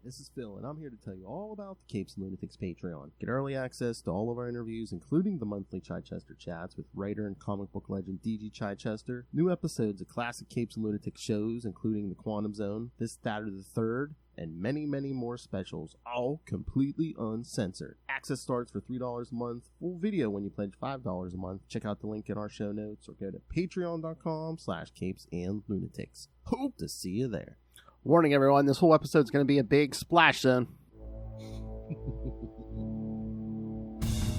This is Phil, and I'm here to tell you all about the Capes and Lunatics Patreon. Get early access to all of our interviews, including the monthly Chichester chats with writer and comic book legend D.G. Chichester, new episodes of classic Capes and Lunatics shows, including The Quantum Zone, This, That, or the Third, and many, many more specials, all completely uncensored. Access starts for $3 a month, full video when you pledge $5 a month. Check out the link in our show notes, or go to patreon.com/CapesandLunatics. Hope to see you there. Warning, everyone, this whole episode is going to be a big splash zone.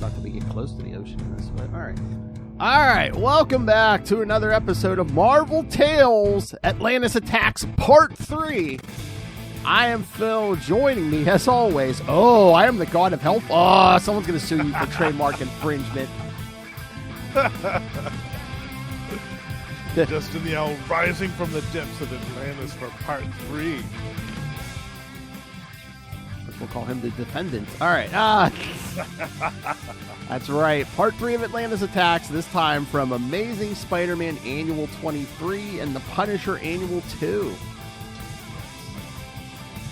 Not that we get close to the ocean in this, but all right. All right, welcome back to another episode of Marvel Tales Atlantis Attacks Part 3. I am Phil, joining me, as always. Oh, I am the god of health. Oh, someone's going to sue you for trademark infringement. Justin the Owl rising from the depths of Atlantis for Part 3. We'll call him the defendant. All right. That's right. Part 3 of Atlantis Attacks, this time from Amazing Spider-Man Annual 23 and The Punisher Annual 2.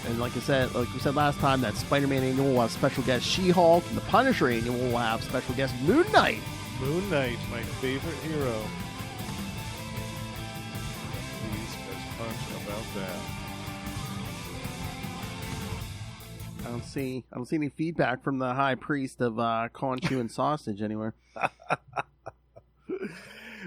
And like we said last time, that Spider-Man Annual will have special guest She-Hulk, and the Punisher Annual will have special guest Moon Knight. Moon Knight, my favorite hero. Please, best punch about that. I don't see any feedback from the High Priest of Conchu and Sausage anywhere.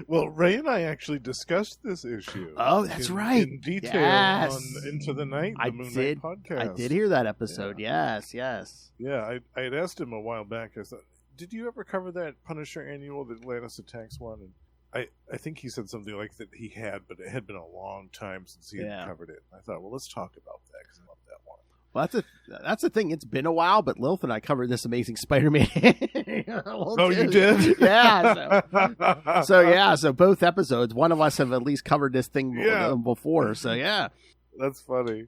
Well, Ray and I actually discussed this issue. Oh, that's right. In detail on Into the Night, the Moon Knight podcast. I did hear that episode. Yeah. Yes. Yeah, I had asked him a while back. I thought, did you ever cover that Punisher Annual, the Atlantis Attacks one? And I think he said something like that he had, but it had been a long time since he had covered it. I thought, well, let's talk about that because I love that one. Well, that's the thing. It's been a while, but Lilith and I covered this Amazing Spider-Man. Oh, you did? Yeah. So both episodes, one of us have at least covered this thing before. So yeah, that's funny.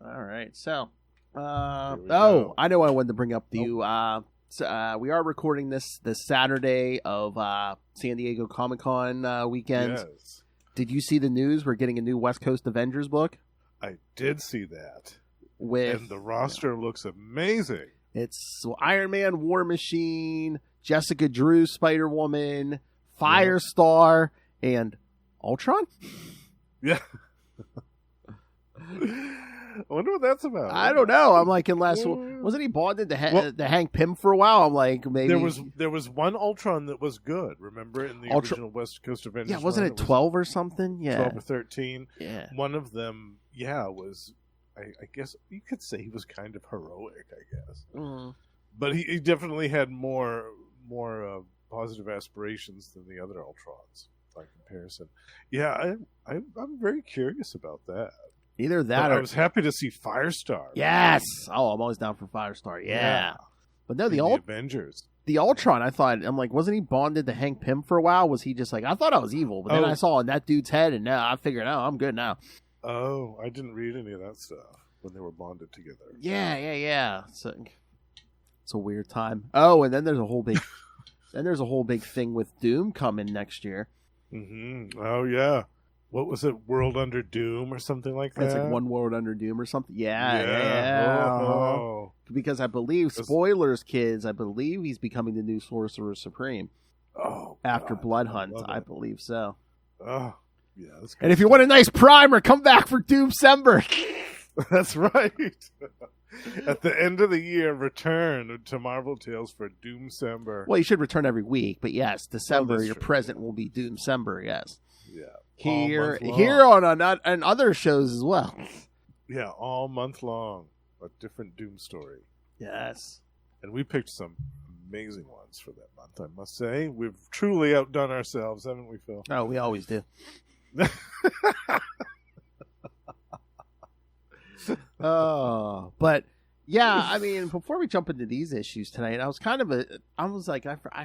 All right. So, I know I wanted to bring up to you. So, we are recording this Saturday of San Diego Comic-Con weekend. Yes. Did you see the news? We're getting a new West Coast Avengers book. I did see that. And the roster looks amazing. It's Iron Man, War Machine, Jessica Drew, Spider-Woman, Firestar, and Ultron? Yeah. I wonder what that's about. I don't know. I'm like, unless wasn't he bonded to Hank Pym for a while? I'm like, maybe there was one Ultron that was good. Remember in the original West Coast Avengers? Yeah, wasn't it 12 or something? Yeah, 12 or 13. Yeah, one of them. Yeah, was. I guess you could say he was kind of heroic. I guess, but he definitely had more positive aspirations than the other Ultrons by comparison. Yeah, I'm very curious about that. Either that, I was happy to see Firestar. Yes. Oh, I'm always down for Firestar. Yeah. But no, the Avengers. The Ultron, I'm like, wasn't he bonded to Hank Pym for a while? Was he just like, I thought I was evil, but then I saw on that dude's head, and now I figured, I'm good now. Oh, I didn't read any of that stuff when they were bonded together. Yeah. So, it's a weird time. Oh, and then there's a whole big, thing with Doom coming next year. Mm-hmm. Oh yeah. What was it? World Under Doom or something like that? It's like One World Under Doom or something. Yeah. Oh. Because I believe, spoilers, kids, I believe he's becoming the new Sorcerer Supreme. Oh. After Blood Hunt, I believe so. Oh. Yeah. And if you want a nice primer, come back for Doomcember. That's right. At the end of the year, return to Marvel Tales for Doomcember. Well, you should return every week, but yes, December, your present will be Doomcember, yes. Yeah. Here on other shows as well. Yeah, all month long. A different Doom story. Yes. And we picked some amazing ones for that month, I must say. We've truly outdone ourselves, haven't we, Phil? Oh, we always do. But yeah, I mean, before we jump into these issues tonight, I was I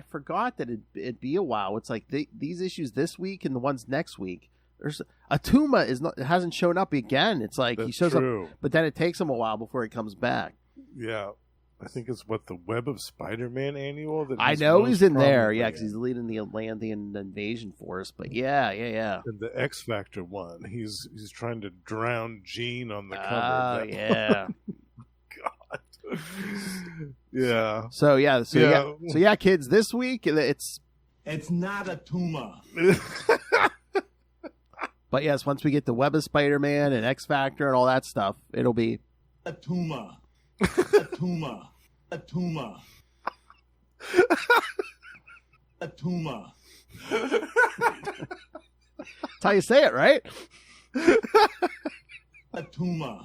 forgot that it'd be a while. It's like these issues this week and the ones next week. There's Atuma hasn't shown up again. It's like he shows up, but then it takes him a while before he comes back. Yeah, I think it's the Web of Spider-Man annual. That I know he's in there, because he's leading the Atlantean invasion force. But yeah. And the X Factor one, he's trying to drown Jean on the cover. Oh yeah. Yeah. So yeah, kids. This week it's not a tumor. But yes, once we get the Web of Spider-Man and X Factor and all that stuff, it'll be a tumor. A tumor. A tumor. A tumor. That's how you say it, right? A tumor.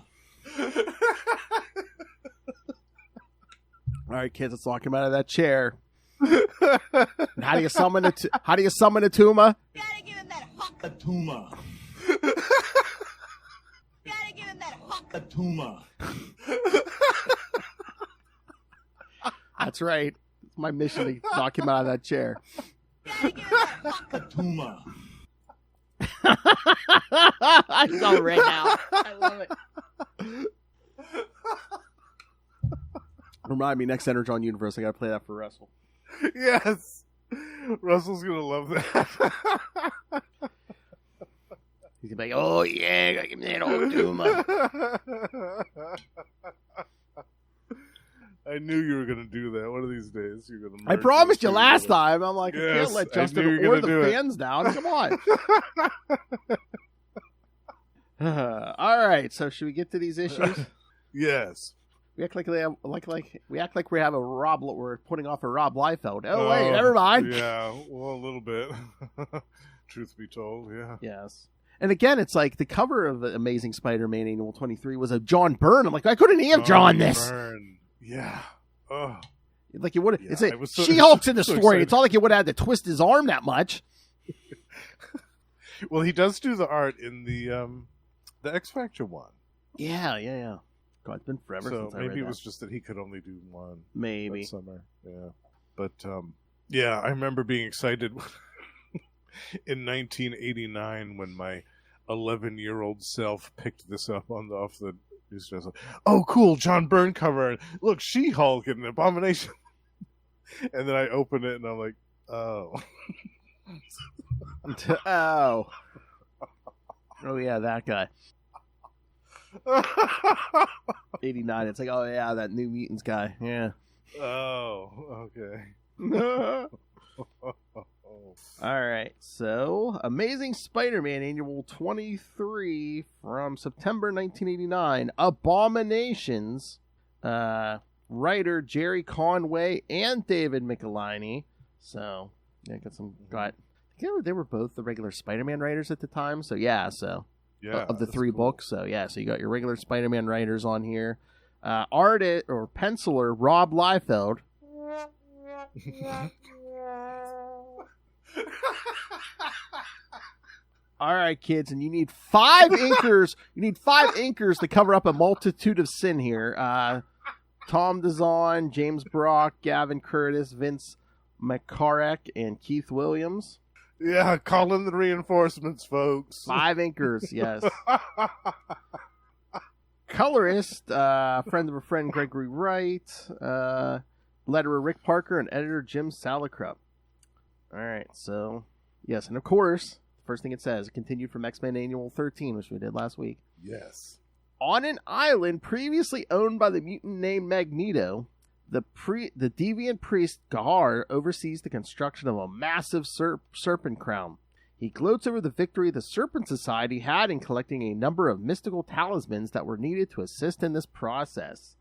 All right, kids, let's lock him out of that chair. And how do you summon a tumor? Gotta give him that hook. A tumor. Gotta give him that hook. A tumor. That's right. It's my mission to knock him out of that chair. Gotta give him that hook. A tumor. He's all red now. I love it. Remind me, next Energon Universe, I gotta play that for Russell. Yes. Russell's gonna love that. He's gonna be like, oh yeah, gotta give me that old tumor. I knew you were gonna do that. One of these days, you're gonna. I promised you last time. I'm like, I Yes, can't let I Justin knew you were or the gonna do it. fans down. Come on. All right. So should we get to these issues? Yes. We act like we have a Rob. We're putting off a Rob Liefeld. Oh wait, never mind. Yeah, well, a little bit. Truth be told, yeah. Yes. And again, it's like the cover of the Amazing Spider-Man Annual 23 was of John Byrne. I'm like, I couldn't have drawn this. Byrne. Yeah. Oh. Like you would have. Yeah, It's a I was so- She-Hulk's in the so story. excited. It's not like you would have had to twist his arm that much. Well, he does do the art in the X Factor one. Yeah. God, it's been forever So since I read maybe it that. was just that he could only do one. Maybe. That summer. Yeah. But yeah, I remember being excited in 1989 when my 11-year-old self picked this up off the newspaper. I was like, oh, cool, John Byrne cover. Look, She-Hulk and Abomination. And then I open it and I'm like, oh. Oh yeah, that guy. 89. It's like, oh yeah, that New Mutants guy. Yeah. Oh, okay. All right. So, Amazing Spider-Man Annual 23 from September 1989. Abominations. Writer Jerry Conway and David Michelinie. So, yeah, they were both the regular Spider-Man writers at the time. So, yeah, Yeah, of the that's three cool. books. So, yeah, so you got your regular Spider-Man writers on here. Artist or penciler Rob Liefeld. All right, kids, and you need 5 inkers. You need 5 inkers to cover up a multitude of sin here. Tom DeZahn, James Brock, Gavin Curtis, Vince McCarrick, and Keith Williams. Yeah, call in the reinforcements, folks. 5 inkers, yes. Colorist, friend of a friend, Gregory Wright. Letterer, Rick Parker, and editor, Jim Salicrup. All right, so, yes, and of course, first thing it says, continued from X-Men Annual 13, which we did last week. Yes. On an island previously owned by the mutant named Magneto, the deviant priest Gahar oversees the construction of a massive serpent crown. He gloats over the victory the Serpent Society had in collecting a number of mystical talismans that were needed to assist in this process.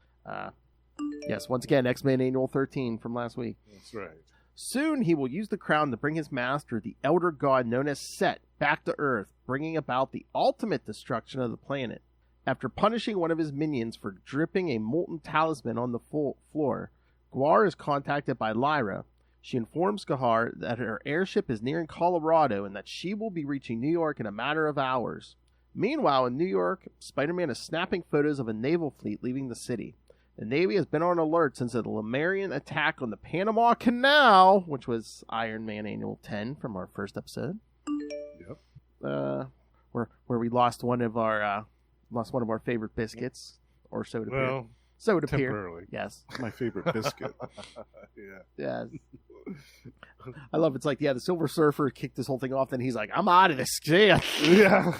Yes, once again, X-Men Annual 13 from last week. That's right. Soon he will use the crown to bring his master, the elder god known as Set, back to Earth, bringing about the ultimate destruction of the planet. After punishing one of his minions for dripping a molten talisman on the floor, Gwar is contacted by Lyra. She informs Gahar that her airship is nearing Colorado and that she will be reaching New York in a matter of hours. Meanwhile, in New York, Spider-Man is snapping photos of a naval fleet leaving the city. The Navy has been on alert since the Lemurian attack on the Panama Canal, which was Iron Man Annual 10 from our first episode. Yep. Where we lost one of our favorite biscuits, or so it appeared. Well, So it appeared. temporarily. Yes. My favorite biscuit. Yeah. Yes. I love it's like, the Silver Surfer kicked this whole thing off, then he's like, I'm out of this. See ya. Yeah.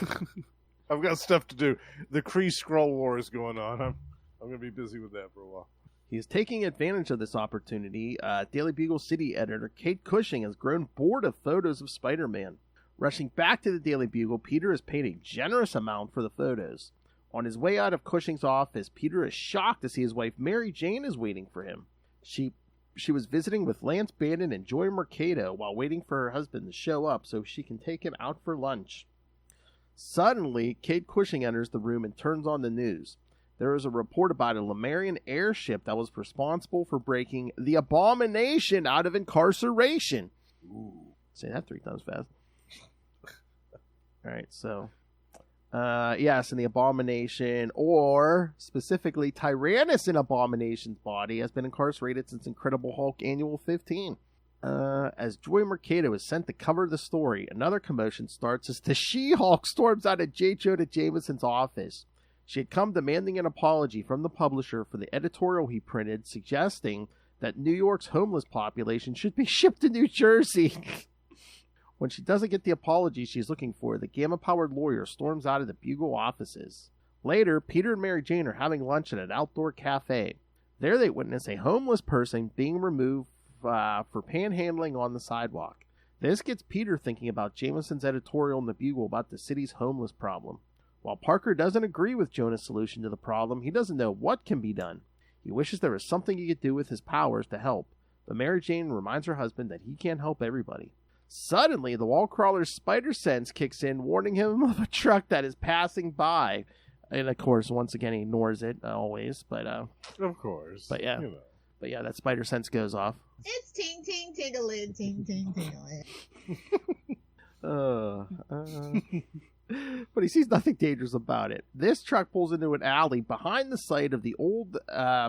I've got stuff to do. The Kree Skrull War is going on. I'm going to be busy with that for a while. He is taking advantage of this opportunity. Daily Bugle City editor Kate Cushing has grown bored of photos of Spider-Man. Rushing back to the Daily Bugle, Peter has paid a generous amount for the photos. On his way out of Cushing's office, Peter is shocked to see his wife Mary Jane is waiting for him. She was visiting with Lance Bannon and Joy Mercado while waiting for her husband to show up so she can take him out for lunch. Suddenly, Kate Cushing enters the room and turns on the news. There is a report about a Lemurian airship that was responsible for breaking the Abomination out of incarceration. Ooh. Say that 3 times fast. All right, so... yes, and the Abomination, or specifically Tyrannus in Abomination's body, has been incarcerated since Incredible Hulk Annual 15. As Joy Mercado is sent to cover the story, another commotion starts as the She-Hulk storms out of J. Jonah Jameson's office. She had come demanding an apology from the publisher for the editorial he printed, suggesting that New York's homeless population should be shipped to New Jersey. When she doesn't get the apology she's looking for, the gamma-powered lawyer storms out of the Bugle offices. Later, Peter and Mary Jane are having lunch at an outdoor cafe. There they witness a homeless person being removed for panhandling on the sidewalk. This gets Peter thinking about Jameson's editorial in the Bugle about the city's homeless problem. While Parker doesn't agree with Jonah's solution to the problem, he doesn't know what can be done. He wishes there was something he could do with his powers to help, but Mary Jane reminds her husband that he can't help everybody. Suddenly, the wall crawler's spider sense kicks in, warning him of a truck that is passing by. And, of course, once again, he ignores it, always. But Of course. But yeah. You know. But yeah, that spider sense goes off. It's ting ting tingling, ting ting tingling. But he sees nothing dangerous about it. This truck pulls into an alley behind the site of the old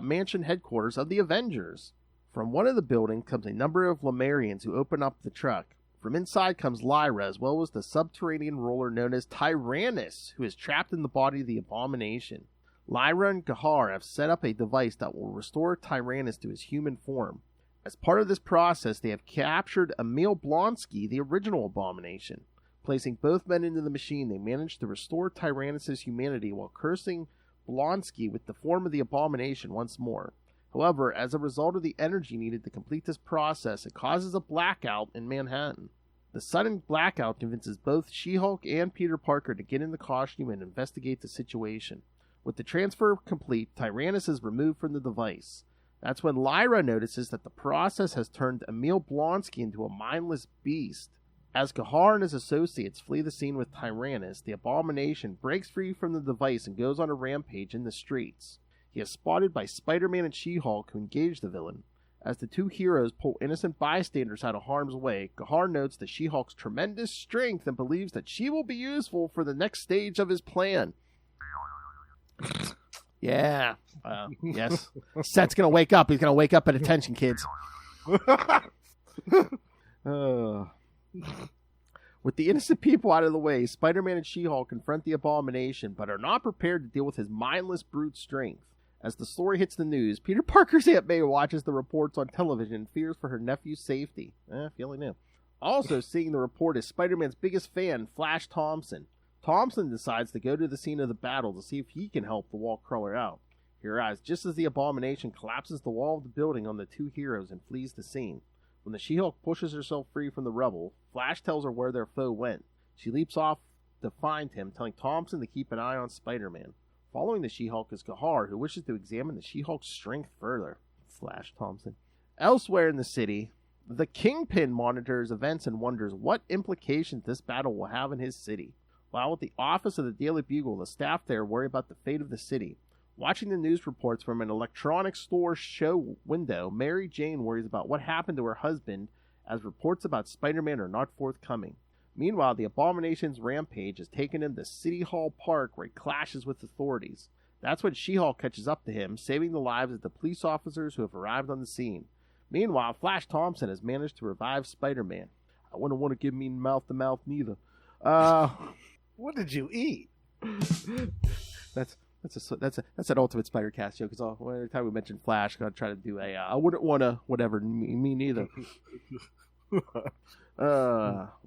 mansion headquarters of the Avengers. From one of the buildings comes a number of Lemurians who open up the truck. From inside comes Lyra, as well as the subterranean ruler known as Tyrannus, who is trapped in the body of the Abomination. Lyra and Gahar have set up a device that will restore Tyrannus to his human form. As part of this process, they have captured Emil Blonsky, the original Abomination. Placing both men into the machine, they manage to restore Tyrannus' humanity while cursing Blonsky with the form of the Abomination once more. However, as a result of the energy needed to complete this process, it causes a blackout in Manhattan. The sudden blackout convinces both She-Hulk and Peter Parker to get in the costume and investigate the situation. With the transfer complete, Tyrannus is removed from the device. That's when Lyra notices that the process has turned Emil Blonsky into a mindless beast. As Gahar and his associates flee the scene with Tyrannus, the Abomination breaks free from the device and goes on a rampage in the streets. He is spotted by Spider-Man and She-Hulk, who engage the villain. As the two heroes pull innocent bystanders out of harm's way, Gahar notes the She-Hulk's tremendous strength and believes that she will be useful for the next stage of his plan. Yeah. Yes. Seth's going to wake up. He's going to wake up at attention, kids. With the innocent people out of the way, Spider-Man and She-Hulk confront the Abomination, but are not prepared to deal with his mindless brute strength. As the story hits the news, Peter Parker's Aunt May watches the reports on television and fears for her nephew's safety. If you only knew. Also seeing the report is Spider-Man's biggest fan, Flash Thompson. Thompson decides to go to the scene of the battle to see if he can help the wall crawler out. He arrives just as the Abomination collapses the wall of the building on the two heroes and flees the scene. When the She-Hulk pushes herself free from the rubble, Flash tells her where their foe went. She leaps off to find him, telling Thompson to keep an eye on Spider-Man. Following the She-Hulk is Gahar, who wishes to examine the She-Hulk's strength further. Flash Thompson. Elsewhere in the city, the Kingpin monitors events and wonders what implications this battle will have in his city. While at the office of the Daily Bugle, the staff there worry about the fate of the city. Watching the news reports from an electronics store show window, Mary Jane worries about what happened to her husband as reports about Spider-Man are not forthcoming. Meanwhile, the Abomination's rampage has taken him to City Hall Park where he clashes with authorities. That's when She-Hulk catches up to him, saving the lives of the police officers who have arrived on the scene. Meanwhile, Flash Thompson has managed to revive Spider-Man. I wouldn't want to give me mouth-to-mouth neither. What did you eat? That's an Ultimate Spider-Cast joke, because every time we mention Flash, I'm going to try to do a, I wouldn't want to, whatever, me neither.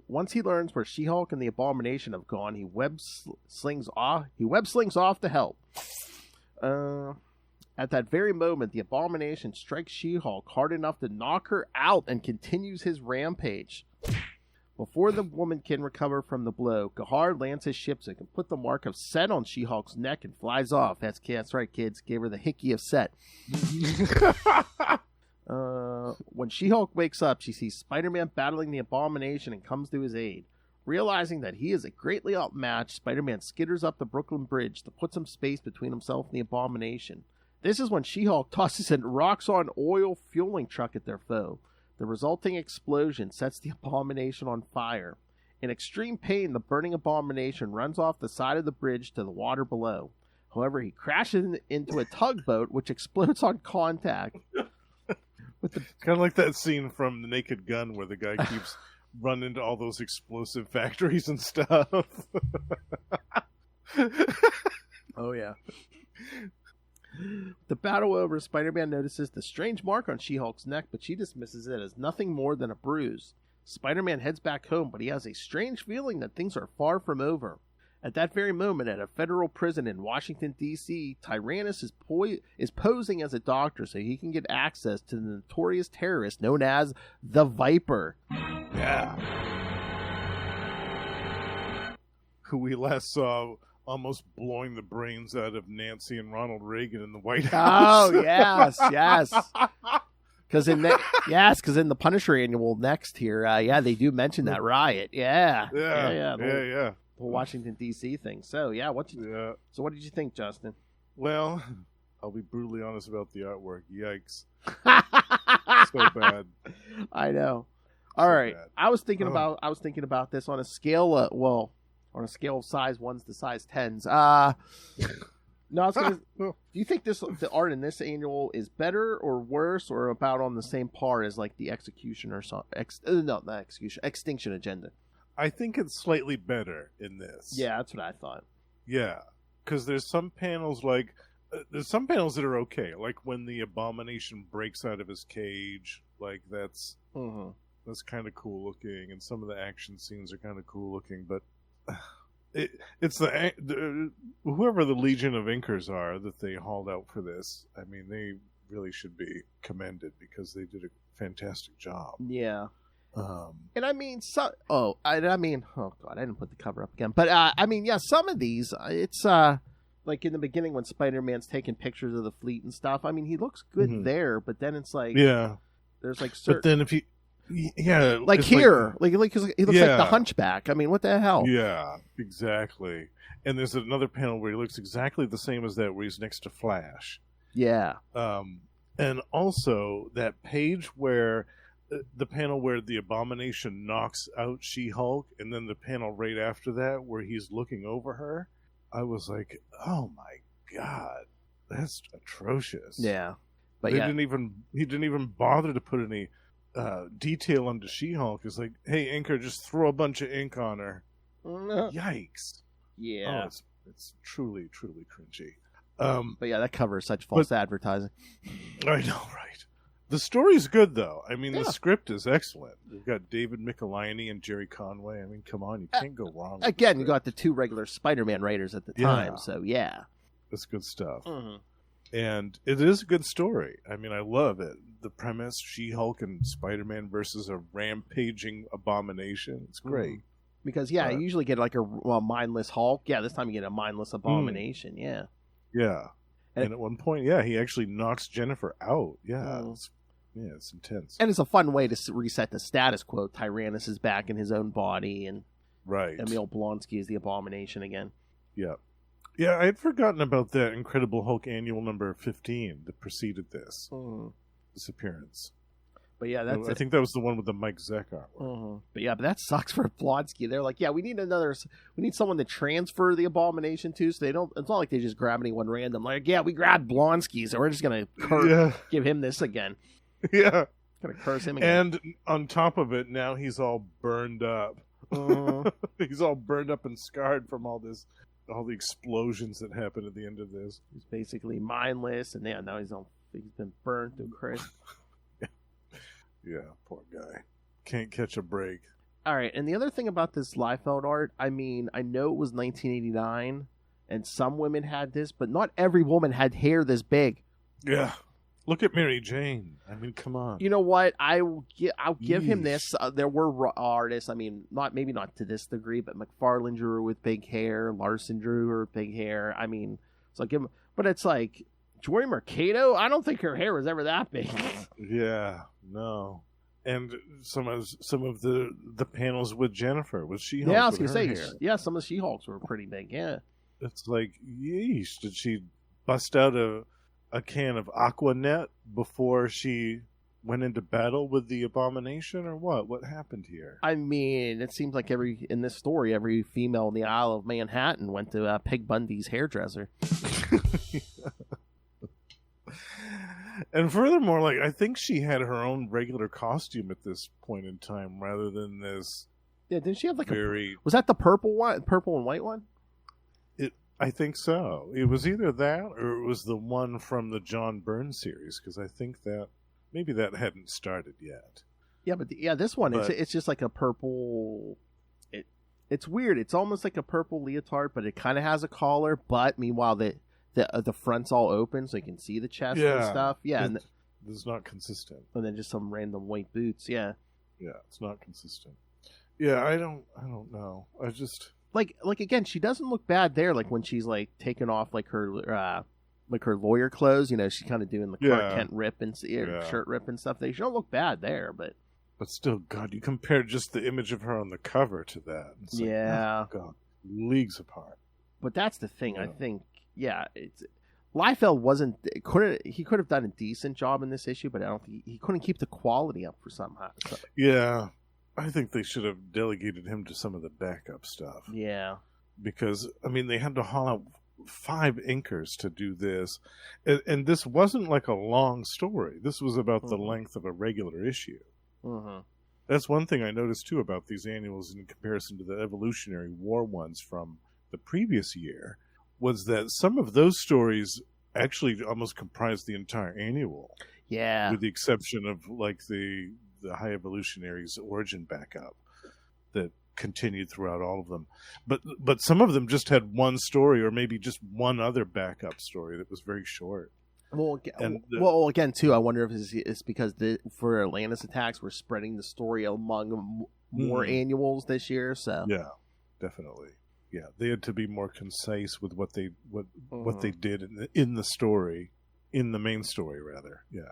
Once he learns where She-Hulk and the Abomination have gone, he web slings off to help. At that very moment, the Abomination strikes She-Hulk hard enough to knock her out and continues his rampage. Before the woman can recover from the blow, Gahar lands his ship so he can put the mark of Set on She-Hulk's neck and flies off. That's right, kids. Gave her the hickey of Set. When She-Hulk wakes up, she sees Spider-Man battling the Abomination and comes to his aid. Realizing that he is greatly outmatched, Spider-Man skitters up the Brooklyn Bridge to put some space between himself and the Abomination. This is when She-Hulk tosses a rocks-on oil fueling truck at their foe. The resulting explosion sets the Abomination on fire. In extreme pain, the burning Abomination runs off the side of the bridge to the water below. However, he crashes into a tugboat, which explodes on contact. Kind of like that scene from The Naked Gun where the guy keeps running into all those explosive factories and stuff. Oh, yeah. The battle over, Spider-Man notices the strange mark on She-Hulk's neck, but she dismisses it as nothing more than a bruise. Spider-Man heads back home, but he has a strange feeling that things are far from over. At that very moment, at a federal prison in Washington, D.C., Tyrannus is posing as a doctor so he can get access to the notorious terrorist known as the Viper. Yeah. Who we last saw almost blowing the brains out of Nancy and Ronald Reagan in the White House. Oh, yes. Because in the Punisher annual next here, they do mention that riot. Yeah. Yeah. The Washington D.C. thing. So what did you think, Justin? Well, I'll be brutally honest about the artwork. Yikes! So bad. I know. All right. Bad. I was thinking about this on a scale. On a scale of size 1s to size 10s. No, I was gonna. Do you think the art in this annual is better or worse or about on the same par as like the Execution or Extinction Agenda? I think it's slightly better in this. Yeah, that's what I thought. Yeah, because there's some panels that are okay, like when the Abomination breaks out of his cage, like that's kind of cool looking, and some of the action scenes are kind of cool looking, but it's the whoever the Legion of Inkers are that they hauled out for this. I mean, they really should be commended because they did a fantastic job. Yeah. And I mean, oh god, I didn't put the cover up again. But some of these, it's like in the beginning when Spider-Man's taking pictures of the fleet and stuff. I mean, he looks good there, but then it's like, there's like certain. But then if you, like here, like he looks like the Hunchback. I mean, what the hell? Yeah, exactly. And there's another panel where he looks exactly the same as that, where he's next to Flash. Yeah. And also that page where. The panel where the Abomination knocks out She-Hulk, and then the panel right after that where he's looking over her, I was like, "Oh my god, that's atrocious!" Yeah, but he didn't even bother to put any detail onto She-Hulk. It's like, "Hey, inker, just throw a bunch of ink on her." Yikes! Yeah, it's truly cringy. But yeah, that cover is such false advertising. I know, right? The story's good, though. I mean, the script is excellent. We've got David Michelinie and Jerry Conway. I mean, come on, you can't go wrong. Again, you got the two regular Spider-Man writers at the time, so yeah. That's good stuff. And it is a good story. I mean, I love it. The premise, She-Hulk and Spider-Man versus a rampaging Abomination. It's great. Because, you usually get like a mindless Hulk. Yeah, this time you get a mindless Abomination, Yeah. And at one point, he actually knocks Jennifer out. It's intense. And it's a fun way to reset the status quo. Tyrannus is back in his own body, and Emil Blonsky is the Abomination again. Yeah, I had forgotten about that Incredible Hulk annual number 15 that preceded this appearance. But I think that was the one with the Mike Zeck artwork. But that sucks for Blonsky. They're like, we need someone to transfer the Abomination to, so they don't. It's not like they just grab anyone random. Like, we grabbed Blonsky, so we're just gonna give him this again. Yeah, gonna curse him again. And on top of it, now he's all burned up. He's all burned up and scarred from all the explosions that happened at the end of this. He's basically mindless, and now he's been burned to a crisp. Yeah, poor guy. Can't catch a break. All right, and the other thing about this Liefeld art, I mean, I know it was 1989, and some women had this, but not every woman had hair this big. Yeah. Look at Mary Jane. I mean, come on. You know what? I'll give him Yeesh. this. There were artists. I mean, maybe not to this degree, but McFarlane drew with big hair. Larson drew with big hair. I mean, so I give him. But it's like Joy Mercado. I don't think her hair was ever that big. Yeah, no. And some of the panels with Jennifer, was She-Hulk? Yeah, I was with gonna her say, hair. yeah, some of the She-Hulks were pretty big. Yeah. It's like, yeesh, did she bust out a can of Aquanet before she went into battle with the Abomination, or what? What happened here? I mean, it seems like in this story, every female in the Isle of Manhattan went to Peg Bundy's hairdresser. And furthermore, like, I think she had her own regular costume at this point in time, rather than this. Yeah, didn't she have like very? Was that the purple and white one? I think so. It was either that, or it was the one from the John Byrne series, because I think that maybe that hadn't started yet. Yeah, but this one, But- it's just like a purple. It's weird. It's almost like a purple leotard, but it kind of has a collar. But meanwhile, the front's all open, so you can see the chest and Yeah. stuff. Yeah, It's not consistent. and then just some random white boots. Yeah, Yeah, it's not consistent. Yeah, I don't know. I just like again, she doesn't look bad there. Like when she's like taking off like her lawyer clothes. You know, she's kind of doing the Clark Yeah. Kent rip and shirt rip and stuff. She don't look bad there, but still, God, you compare just the image of her on the cover to that. It's like, Yeah. oh, God, leagues apart. But that's the thing. I Yeah. think, it's Liefeld wasn't. He could have done a decent job in this issue, but I don't think he couldn't keep the quality up for somehow. So, Yeah, I think they should have delegated him to some of the backup stuff. yeah, Because, I mean, they had to haul out 5 inkers to do this. And this wasn't like a long story. This was about the Mhm. length of a regular issue. hmm That's one thing I noticed, too, about these annuals in comparison to the Evolutionary War ones from the previous year, was that some of those stories actually almost comprised the entire annual, yeah. with the exception of, like, the High Evolutionaries origin backup that continued throughout all of them. But some of them just had one story, or maybe just one other backup story that was very short. Well, And again, too, I wonder if it's because for Atlantis Attacks, we're spreading the story among more annuals this year. So Yeah, definitely. Yeah, they had to be more concise with what they did in the story, in the main story, rather. Yeah.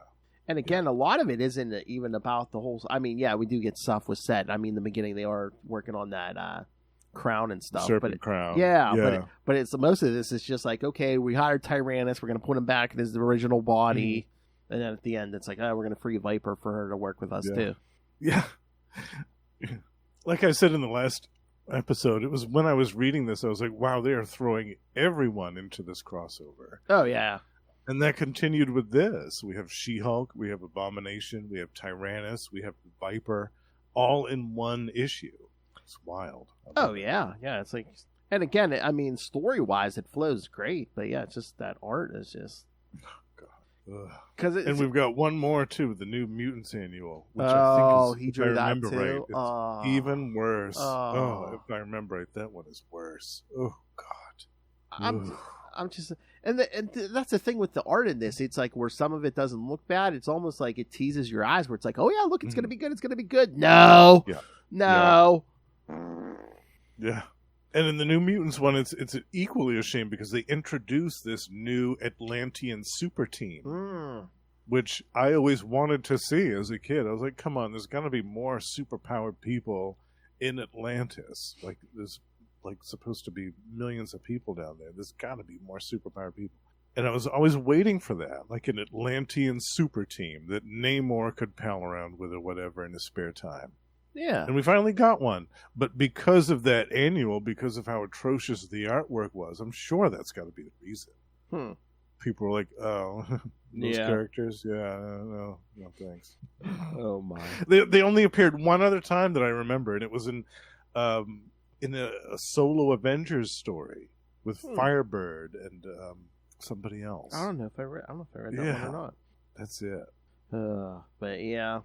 And again, a lot of it isn't even about the whole. I mean, yeah, we do get stuff with set. I mean, in the beginning they are working on that crown and stuff. Serpent but crown. Yeah. But it's most of this is just like, okay, we hired Tyrannus, we're going to put him back in his original body, and then at the end it's like, oh, we're going to free Viper for her to work with us too. Yeah. Like I said in the last episode, it was when I was reading this, I was like, wow, they are throwing everyone into this crossover. Oh yeah. And that continued with this. We have She-Hulk, we have Abomination, we have Tyrannus, we have Viper, all in one issue. It's wild. Oh yeah, yeah. It's like, and again, I mean, story wise, it flows great, but yeah, it's just that art is just because And we've got one more too, the New Mutants annual. Which oh, I think is, he if drew I that remember too. right, it's Oh. even worse. Oh. If I remember right, that one is worse. Oh God. I'm just, that's the thing with the art in this. It's like where some of it doesn't look bad. It's almost like it teases your eyes. Where it's like, oh yeah, look, it's gonna be good. It's gonna be good. No, Yeah. no. Yeah. And in the New Mutants one, it's equally a shame because they introduced this new Atlantean super team, which I always wanted to see as a kid. I was like, come on, there's got to be more superpowered people in Atlantis. Like, there's supposed to be millions of people down there. There's got to be more superpowered people. And I was always waiting for that, like an Atlantean super team that Namor could pal around with or whatever in his spare time. Yeah. And we finally got one. But because of that annual, because of how atrocious the artwork was, I'm sure that's got to be the reason. People were like, oh, those characters? Yeah, no thanks. Oh, my. They only appeared one other time that I remember, and it was in a solo Avengers story with Firebird and somebody else. I don't know if I read that one or not. That's it. But yeah.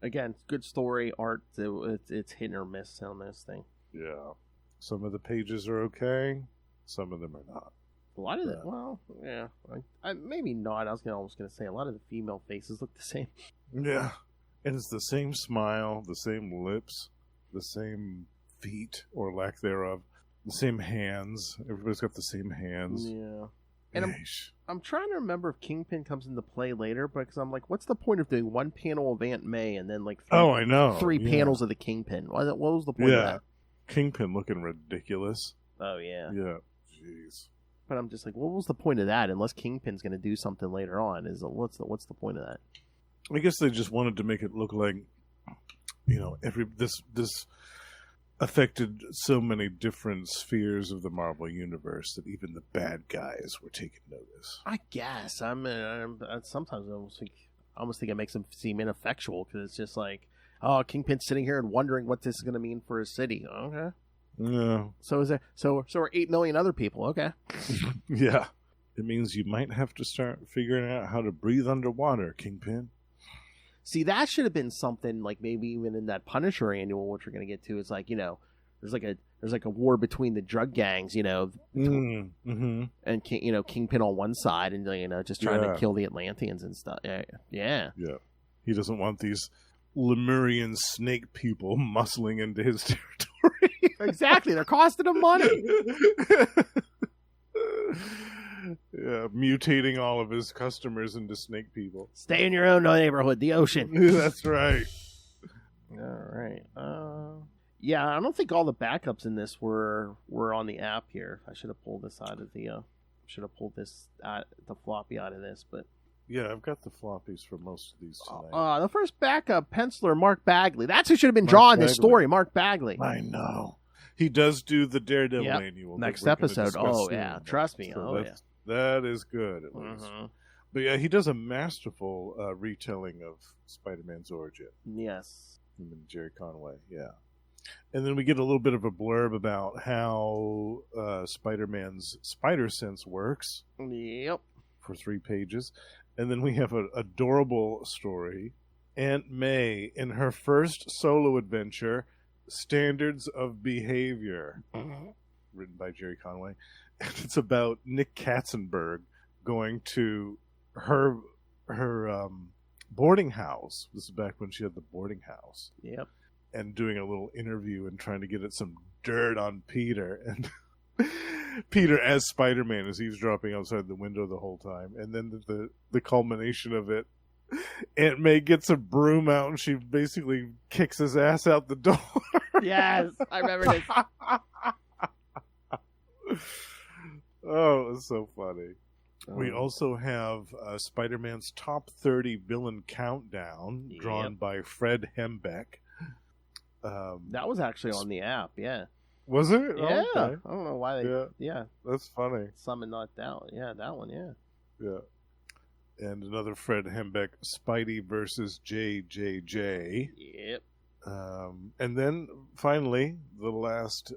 Again, good story, art. It's hit or miss on this thing. Yeah. Some of the pages are okay. Some of them are not. A lot of maybe not. I was almost going to say a lot of the female faces look the same. Yeah. And it's the same smile, the same lips, the same feet, or lack thereof, the same hands. Everybody's got the same hands. Yeah. And I'm trying to remember if Kingpin comes into play later, because I'm like, what's the point of doing one panel of Aunt May and then like three panels of the Kingpin? What was the point of that? Kingpin looking ridiculous. Oh, yeah. Yeah. Jeez. But I'm just like, what was the point of that? Unless Kingpin's going to do something later on, what's the point of that? I guess they just wanted to make it look like, this affected so many different spheres of the Marvel universe that even the bad guys were taking notice. I guess. Sometimes I almost think it makes them seem ineffectual, because it's just like, oh, Kingpin's sitting here and wondering what this is going to mean for his city. Okay. Yeah. So are 8 million other people. Okay. Yeah. It means you might have to start figuring out how to breathe underwater, Kingpin. See, that should have been something like maybe even in that Punisher annual, which we're going to get to. It's like, there's like a war between the drug gangs, and Kingpin on one side, and just trying to kill the Atlanteans and stuff. Yeah. He doesn't want these Lemurian snake people muscling into his territory. Exactly, they're costing him money. Yeah, mutating all of his customers into snake people. Stay in your own neighborhood, the ocean. That's right. All right. Yeah, I don't think all the backups in this were on the app here. I should have pulled this out of the the floppy out of this, but yeah, I've got the floppies for most of these tonight. The first backup penciler, Mark Bagley. That's who should have been drawing this story, Mark Bagley. I know. He does do the Daredevil annual next episode. Oh soon. Yeah, trust me. So that is good at least. But yeah, he does a masterful retelling of Spider-Man's origin. Yes. Him and Jerry Conway. Yeah. And then we get a little bit of a blurb about how Spider-Man's spider sense works. Yep. For 3 pages. And then we have an adorable story. Aunt May, in her first solo adventure, Standards of Behavior, written by Jerry Conway. And it's about Nick Katzenberg going to her boarding house. This is back when she had the boarding house. Yep. And doing a little interview and trying to get at some dirt on Peter. And Peter, as Spider-Man, is eavesdropping outside the window the whole time. And then the culmination of it, Aunt May gets a broom out and she basically kicks his ass out the door. Yes, I remember this. Oh, it was so funny. We also have Spider-Man's top 30 villain countdown, drawn by Fred Hembeck. That was actually on the app, yeah. Was it? Yeah. Oh, okay. I don't know why they... Yeah. That's funny. Summoned not that one. Yeah, that one, yeah. Yeah. And another Fred Hembeck, Spidey versus JJJ. Yep. And then, finally, the last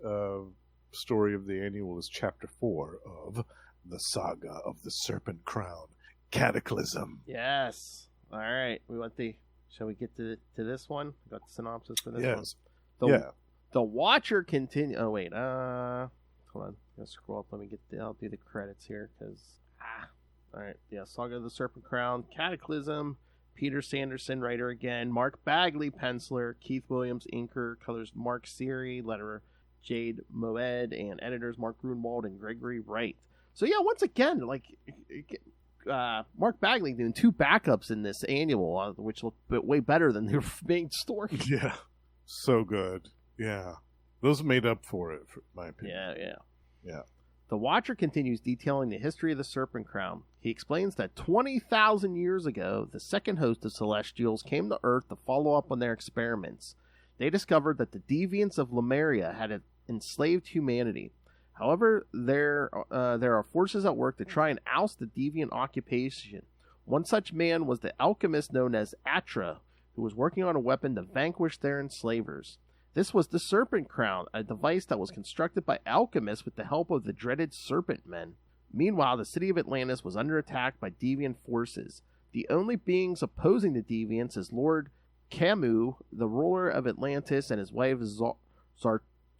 story of the annual is Chapter 4 of The Saga of the Serpent Crown, Cataclysm. Yes. All right. Shall we get to this one? Got the synopsis for this one? Yes. The Watcher continue. Oh wait. Hold on. I'm gonna scroll up. I'll do the credits here because. All right. Yeah. Saga of the Serpent Crown, Cataclysm. Peter Sanderson, writer again. Mark Bagley, penciler. Keith Williams, inker. Colors Mark Siri. Letterer Jade Moed, and editors Mark Grunwald and Gregory Wright. So yeah, once again, Mark Bagley doing 2 backups in this annual, which look way better than their main story. Yeah. So good. Yeah. Those made up for it, in my opinion. Yeah. The Watcher continues detailing the history of the Serpent Crown. He explains that 20,000 years ago, the second host of Celestials came to Earth to follow up on their experiments. They discovered that the deviants of Lemuria had enslaved humanity. However, there are forces at work to try and oust the deviant occupation. One such man was the alchemist known as Atra, who was working on a weapon to vanquish their enslavers. This was the Serpent Crown, a device that was constructed by alchemists with the help of the dreaded Serpent Men. Meanwhile, the city of Atlantis was under attack by deviant forces. The only beings opposing the deviants is Lord Camus, the ruler of Atlantis, and his wife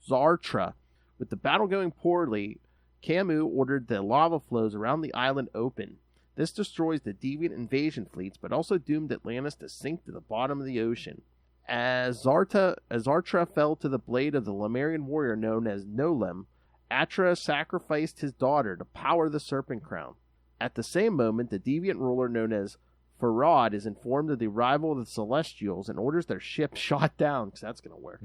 Zartra. With the battle going poorly, Camus ordered the lava flows around the island open. This destroys the deviant invasion fleets, but also doomed Atlantis to sink to the bottom of the ocean. As Zartra fell to the blade of the Lemurian warrior known as Nolem, Atra sacrificed his daughter to power the Serpent Crown. At the same moment, the deviant ruler known as Farad is informed of the arrival of the Celestials and orders their ship shot down, because that's going to work.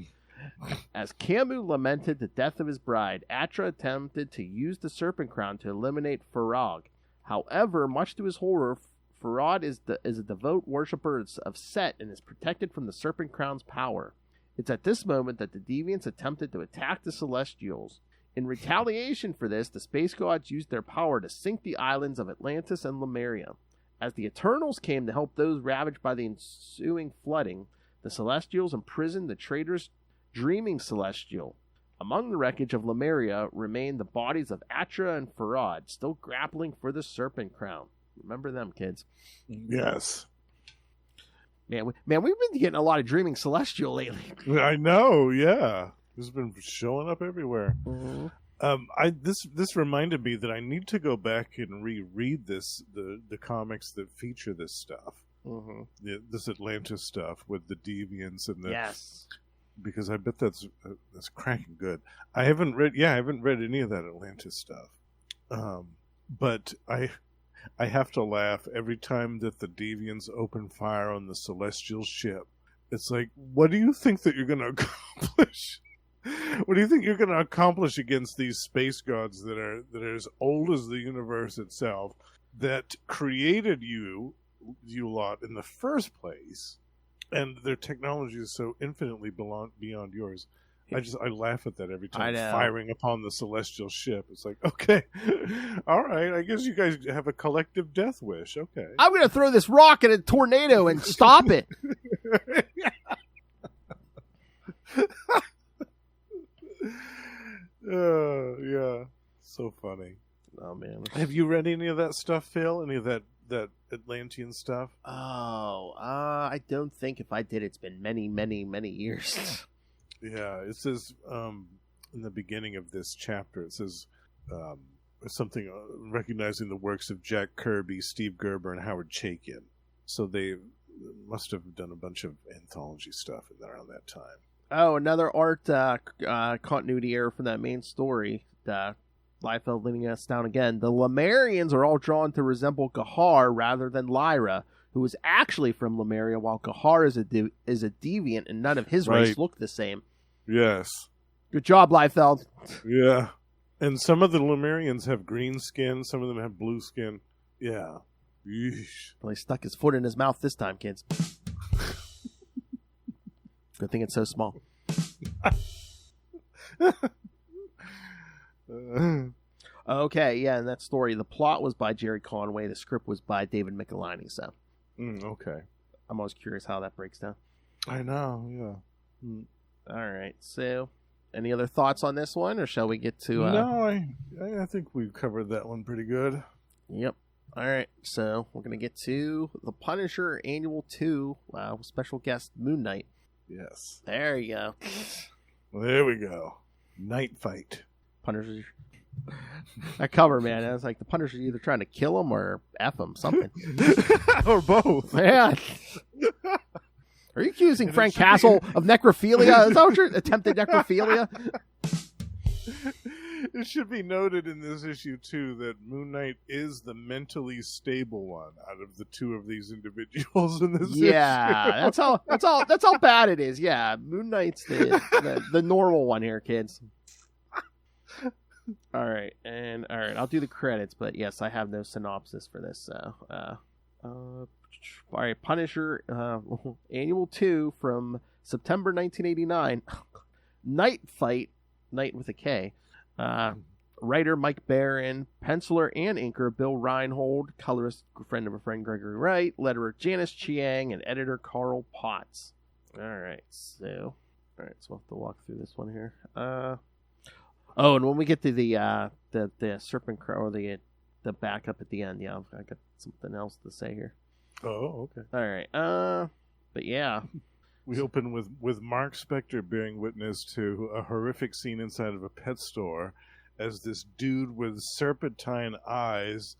As Camus lamented the death of his bride, Atra attempted to use the Serpent Crown to eliminate Farag. However, much to his horror, Farad is a devout worshipper of Set and is protected from the Serpent Crown's power. It's at this moment that the Deviants attempted to attack the Celestials. In retaliation for this, the Space Gods used their power to sink the islands of Atlantis and Lemuria. As the Eternals came to help those ravaged by the ensuing flooding, the Celestials imprisoned the traitorous Dreaming Celestial. Among the wreckage of Lemuria remained the bodies of Atra and Farad, still grappling for the Serpent Crown. Remember them, kids. Yes. Man, we've been getting a lot of Dreaming Celestial lately. I know, yeah. It's been showing up everywhere. Mm-hmm. This reminded me that I need to go back and reread the comics that feature this stuff. Mm-hmm. This Atlantis stuff with the deviants and the Yes. Because I bet that's cracking good. I haven't read any of that Atlantis stuff. But I have to laugh every time that the deviants open fire on the Celestial ship. It's like, what do you think that you're going to accomplish? What do you think you're going to accomplish against these space gods that are as old as the universe itself, that created you lot in the first place, and their technology is so infinitely beyond yours? I laugh at that every time, firing upon the Celestial ship. It's like, okay, all right, I guess you guys have a collective death wish. Okay, I'm going to throw this rock at a tornado and stop it. Yeah, so funny. Oh man, have you read any of that stuff, Phil? Any of that Atlantean stuff? I don't think if I did, it's been many, many, many years. Yeah, it says in the beginning of this chapter, it says something recognizing the works of Jack Kirby, Steve Gerber, and Howard Chaykin. So they must have done a bunch of anthology stuff around that time. Oh, another art continuity error from that main story. Liefeld leading us down again. The Lemurians are all drawn to resemble Gahar rather than Lyra, who is actually from Lemuria, while Gahar is a deviant, and none of his race look the same. Yes. Good job, Liefeld. Yeah. And some of the Lemurians have green skin, some of them have blue skin. Yeah. Yeesh. Well, he stuck his foot in his mouth this time, kids. Good thing it's so small. Okay, yeah, in that story, the plot was by Jerry Conway, the script was by David Michelini, so. Okay. I'm always curious how that breaks down. I know, yeah. All right, so any other thoughts on this one, or shall we get to... No, I think we've covered that one pretty good. Yep. All right, so we're going to get to The Punisher Annual 2, special guest Moon Knight. Yes. There you go. There we go. Night fight. Punisher. That cover, man. It was like the Punisher's either trying to kill him or F him, something. Or both. Yeah. Are you accusing Frank Castle of necrophilia? Is that what you're attempted necrophilia? It should be noted in this issue too that Moon Knight is the mentally stable one out of the two of these individuals in this issue. That's how bad it is. Yeah, Moon Knight's the normal one here, kids. All right, I'll do the credits, but yes, I have no synopsis for this. All right, Punisher Annual 2 from September 1989. Night Fight, Night with a K. Writer Mike Barron, penciler and inker Bill Reinhold, colorist friend of a friend Gregory Wright, letterer Janice Chiang, and editor Carl Potts. All right, so we'll have to walk through this one here. And when we get to the Serpent Crow, or the backup at the end, yeah, I got something else to say here. Oh, okay. All right, but yeah. We open with Mark Spector bearing witness to a horrific scene inside of a pet store as this dude with serpentine eyes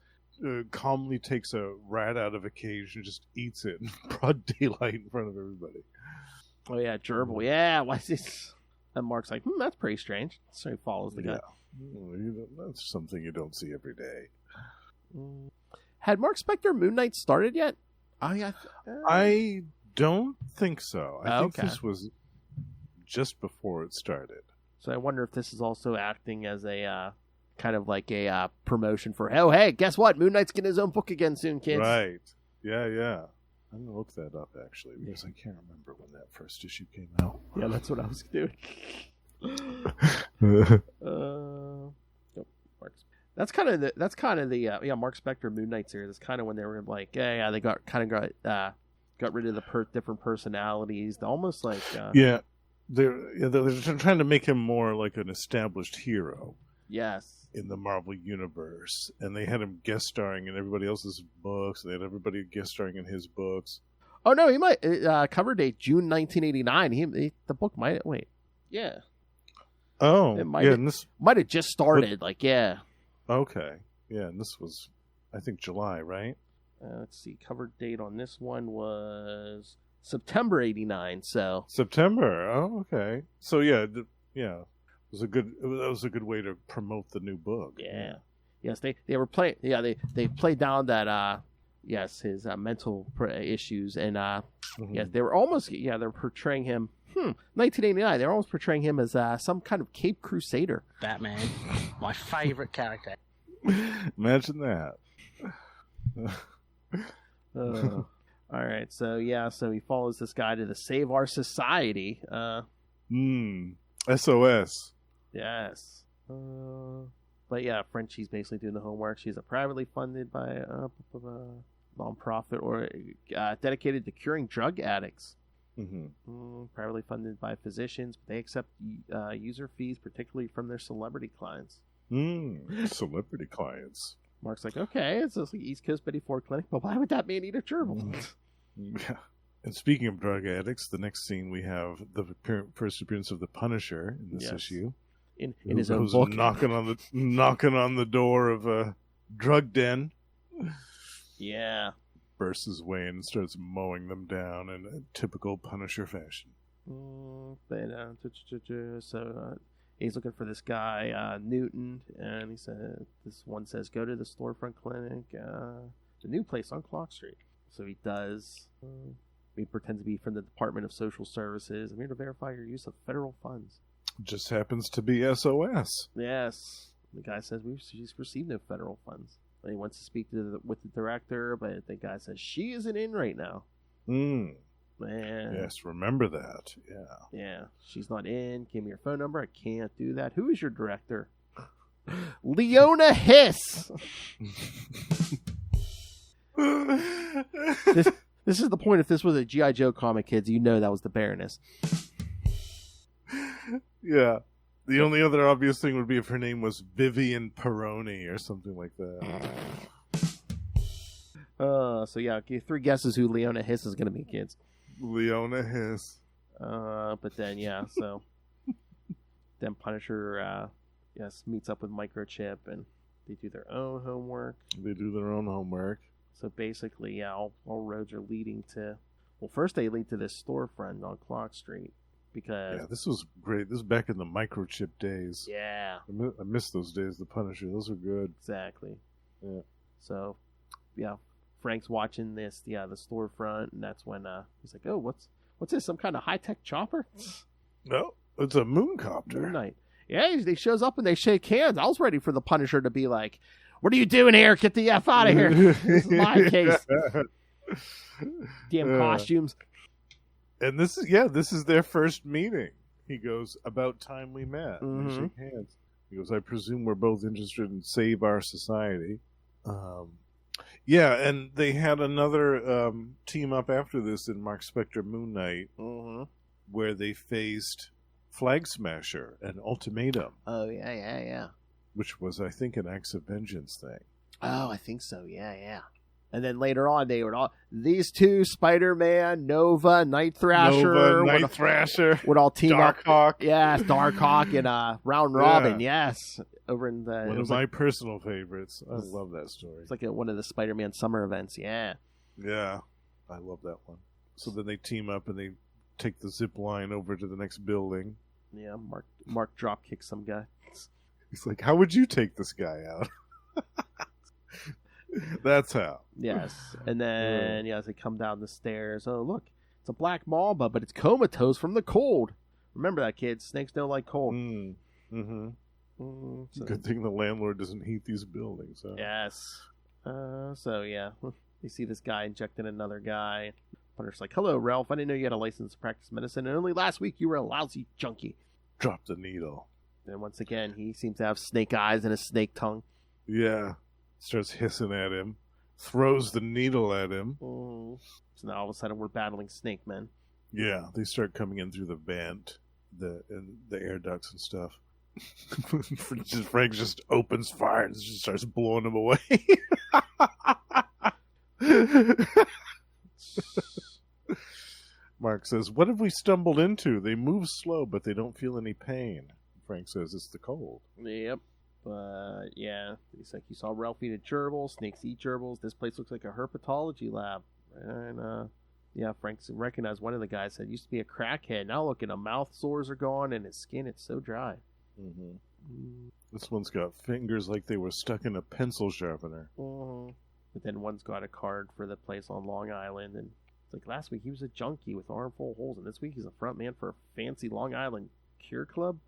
calmly takes a rat out of a cage and just eats it in broad daylight in front of everybody. Oh yeah, gerbil. Yeah, why is this? And Mark's like, that's pretty strange. So he follows the guy. That's something you don't see every day. Had Mark Spector Moon Knight started yet? I don't think so. I think okay. this was just before it started. So I wonder if this is also acting as a kind of like a promotion for, oh, hey, guess what? Moon Knight's getting his own book again soon, kids. Right. Yeah. I'm going to look that up, actually, because I can't remember when that first issue came out. Yeah, that's what I was doing. That's kind of the Mark Spector Moon Knight series. That's kind of when they were like, they got rid of the different personalities. They're almost like they're trying to make him more like an established hero. Yes, in the Marvel universe, and they had him guest starring in everybody else's books. They had everybody guest starring in his books. Oh no, he might cover date June 1989. The book might wait. Yeah. Oh, it might have just started. Okay, yeah, and this was, I think, July, right? Let's see. Cover date on this one was September '89. So September. Oh, okay. So It was a good way to promote the new book. Yeah. Yes, they were playing. Yeah, they played down that. His mental issues, and yes, they were almost. Yeah, they're portraying him. 1989. They're almost portraying him as some kind of Cape Crusader. Batman, my favorite character. Imagine that. All right, so he follows this guy to the Save Our Society. SOS. Yes. But yeah, Frenchie's basically doing the homework. She's a privately funded by a nonprofit or dedicated to curing drug addicts. Privately funded by physicians, but they accept user fees, particularly from their celebrity clients. Celebrity clients. Mark's like, okay, it's like East Coast Betty Ford Clinic, but why would that man eat a gerbil? Yeah. And speaking of drug addicts, the next scene we have the first appearance of the Punisher in this issue. In his own book, knocking on the door of a drug den. Yeah. Bursts his way in and starts mowing them down in a typical Punisher fashion. So he's looking for this guy, Newton, and this one says, go to the storefront clinic, the new place on Clock Street. So he does. He pretends to be from the Department of Social Services. I'm here to verify your use of federal funds. Just happens to be SOS. Yes. The guy says, she's received no federal funds. And he wants to speak with the director, but the guy says, she isn't in right now. Man. Yes, remember that. Yeah. Yeah. She's not in. Give me your phone number. I can't do that. Who is your director? Leona Hiss. This is the point. If this was a G.I. Joe comic, kids, you know that was the Baroness. Yeah. The only other obvious thing would be if her name was Vivian Peroni or something like that. So yeah, three guesses who Leona Hiss is going to be, kids. Leona Hiss. But then so then Punisher meets up with Microchip, and they do their own homework. So basically, all roads are leading to. Well, first they lead to this storefront on Clock Street. Because this was great. This is back in the Microchip days. Yeah. I miss those days, the Punisher. Those were good. Exactly. Yeah. So, Frank's watching the storefront, and that's when he's like, oh, what's this, some kind of high-tech chopper? No, it's a mooncopter. Moon Knight. Yeah, he shows up and they shake hands. I was ready for the Punisher to be like, what are you doing here? Get the F out of here. This is my case. Damn costumes. And this is their first meeting. He goes, about time we met. And they shake hands. He goes, I presume we're both interested in Save Our Society. And they had another team up after this in Mark Spector Moon Knight, where they faced Flag Smasher and Ultimatum. Oh, yeah. Which was, I think, an Acts of Vengeance thing. Oh, I think so, yeah. And then later on, these two, Spider-Man, Nova, Night Thrasher, would all team Darkhawk. up. Yes, Darkhawk and Round Robin. Yes, over in the one of my personal favorites. I love that story. It's like one of the Spider-Man summer events. Yeah. Yeah, I love that one. So then they team up and they take the zip line over to the next building. Yeah, Mark drop kicks some guy. He's like, "How would you take this guy out?" That's how. Yes, and then as they come down the stairs, oh look, it's a black mamba, but it's comatose from the cold. Remember that, kids. Snakes don't like cold. So. Good thing the landlord doesn't heat these buildings. Huh? Yes. You see this guy injecting another guy. Punisher's like, "Hello, Ralph. I didn't know you had a license to practice medicine, and only last week you were a lousy junkie." Drop the needle. And once again, he seems to have snake eyes and a snake tongue. Yeah. Starts hissing at him. Throws the needle at him. So now all of a sudden we're battling snake men. Yeah. They start coming in through the vent, the air ducts and stuff. Frank just opens fire and just starts blowing them away. Mark says, "What have we stumbled into? They move slow, but they don't feel any pain." Frank says, "It's the cold." Yep. He's like, "You saw Ralph eat a gerbil. Snakes eat gerbils. This place looks like a herpetology lab." And Frank recognized one of the guys said, "Used to be a crackhead. Now look, his mouth sores are gone, and his skin, it's so dry." This one's got fingers like they were stuck in a pencil sharpener. But then one's got a card for the place on Long Island, and it's like last week he was a junkie with armful of holes, and this week he's a front man for a fancy Long Island cure club.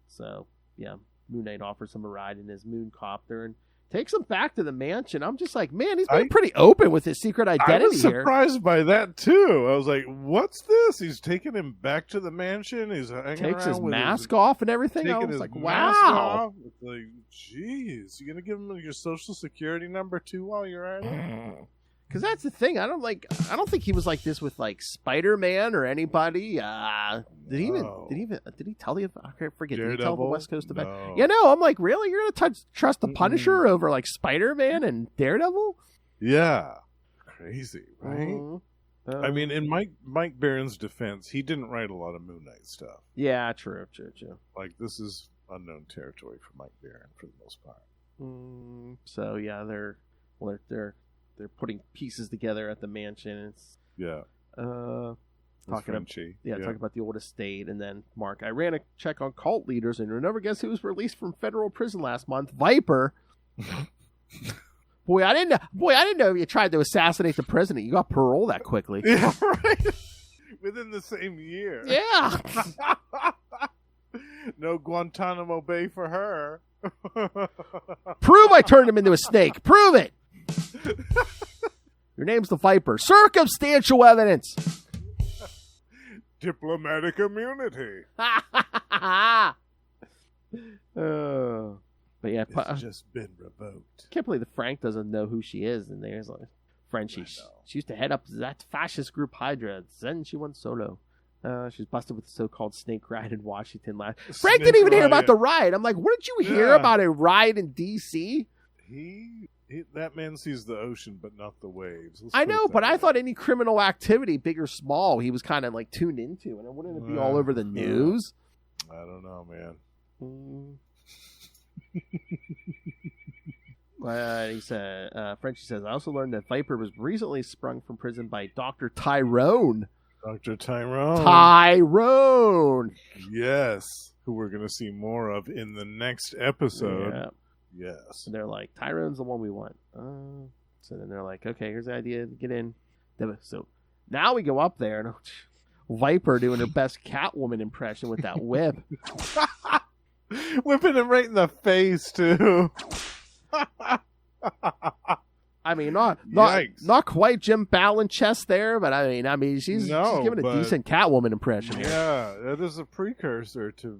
So Moon Knight offers him a ride in his moon copter and takes him back to the mansion. I'm just like, man, he's been pretty open with his secret identity here. I was surprised by that too. I was like, what's this? He's taking him back to the mansion. He's hanging takes around his with mask off and everything. I was like, wow. It's like, geez, you gonna give him your social security number too while you're at it? Because that's the thing. I don't think he was like this with like Spider-Man or anybody. Did he tell you? I forget. Did he tell the West Coast about? No. I'm like, really? You're gonna trust the Punisher over like Spider-Man and Daredevil? Yeah, crazy, right? I mean, in Mike Barron's defense, he didn't write a lot of Moon Knight stuff. Yeah, true. Like, this is unknown territory for Mike Barron for the most part. So yeah, they're putting pieces together at the mansion. It's talking about the old estate, and then Mark, I ran a check on cult leaders, and you'll never guess who was released from federal prison last month. Viper. Boy, I didn't know you tried to assassinate the president. You got parole that quickly. Yeah, right. Within the same year. Yeah. No Guantanamo Bay for her. Prove I turned him into a snake. Prove it. Your name's the Viper. Circumstantial evidence. Diplomatic immunity. But yeah, it's just been revoked. Can't believe that Frank doesn't know who she is. And there's like Frenchie. She used to head up that fascist group Hydra. Then she went solo. She's busted with the so-called snake riot in Washington last. Frank didn't even hear about the riot. I'm like, what did you hear about a riot in D.C.? That man sees the ocean, but not the waves. I know, but I thought any criminal activity, big or small, he was kind of like tuned into, and wouldn't it be all over the news? I don't know, man. He said, Frenchie says, I also learned that Viper was recently sprung from prison by Dr. Tyrone. Dr. Tyrone. Tyrone. Yes. Who we're going to see more of in the next episode. Yeah. Yes. And they're like, Tyrone's the one we want. So then they're like, okay, here's the idea. Get in. So now we go up there, and Viper doing her best Catwoman impression with that whip. Whipping him right in the face, too. I mean, not quite Jim Fallon chest there, but I mean, she's giving a decent Catwoman impression here. Yeah, that is a precursor to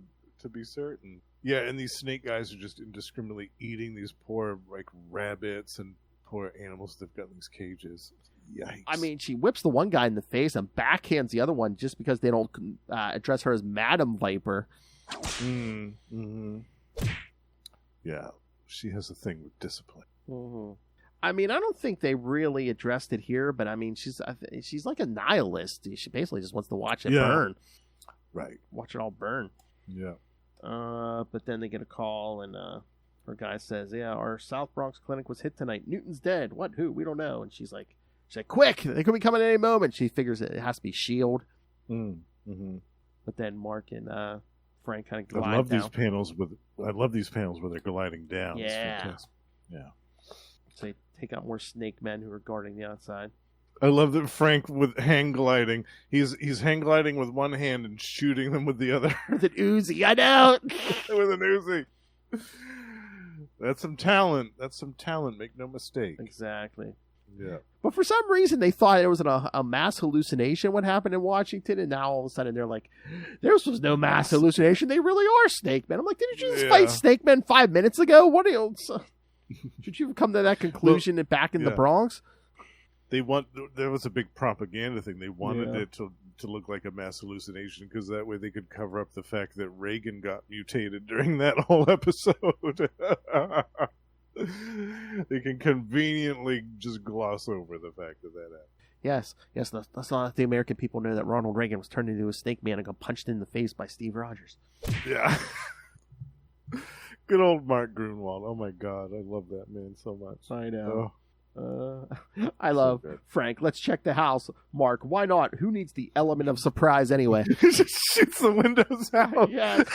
be certain. Yeah, and these snake guys are just indiscriminately eating these poor like rabbits and poor animals they've got in these cages. Yikes! I mean, she whips the one guy in the face and backhands the other one just because they don't address her as Madam Viper. Yeah, she has a thing with discipline. I mean, I don't think they really addressed it here, but I mean, she's like a nihilist. She basically just wants to watch it burn. Right. Watch it all burn. Yeah. But then they get a call, and her guy says, "Yeah, our South Bronx clinic was hit tonight. Newton's dead. What? Who? We don't know." And she's like, "Quick! They could be coming at any moment." She figures it has to be S.H.I.E.L.D. Mm-hmm. But then Mark and Frank kind of I glide love down. these panels where they're gliding down. It's Yeah. fantastic. Yeah. So they take out more snake men who are guarding the outside. I love that Frank with hang gliding. He's hang gliding with one hand and shooting them with the other. With an Uzi, I know. With an Uzi. That's some talent. Make no mistake. Exactly. Yeah. But for some reason, they thought it was a mass hallucination what happened in Washington, and now all of a sudden they're like, "This was no mass hallucination. They really are snake men." I'm like, "Didn't you just fight snake men 5 minutes ago? What are you?" Should you come to that conclusion back in the Bronx? There was a big propaganda thing. They wanted it to look like a mass hallucination because that way they could cover up the fact that Reagan got mutated during that whole episode. They can conveniently just gloss over the fact that happened. Yes. Let's not let the American people know that Ronald Reagan was turned into a snake man and got punched in the face by Steve Rogers. Yeah. Good old Mark Grunwald. Oh my God, I love that man so much. I know. I love Frank. Let's check the house. Mark, why not? Who needs the element of surprise anyway? Just shoots the windows out. Yes.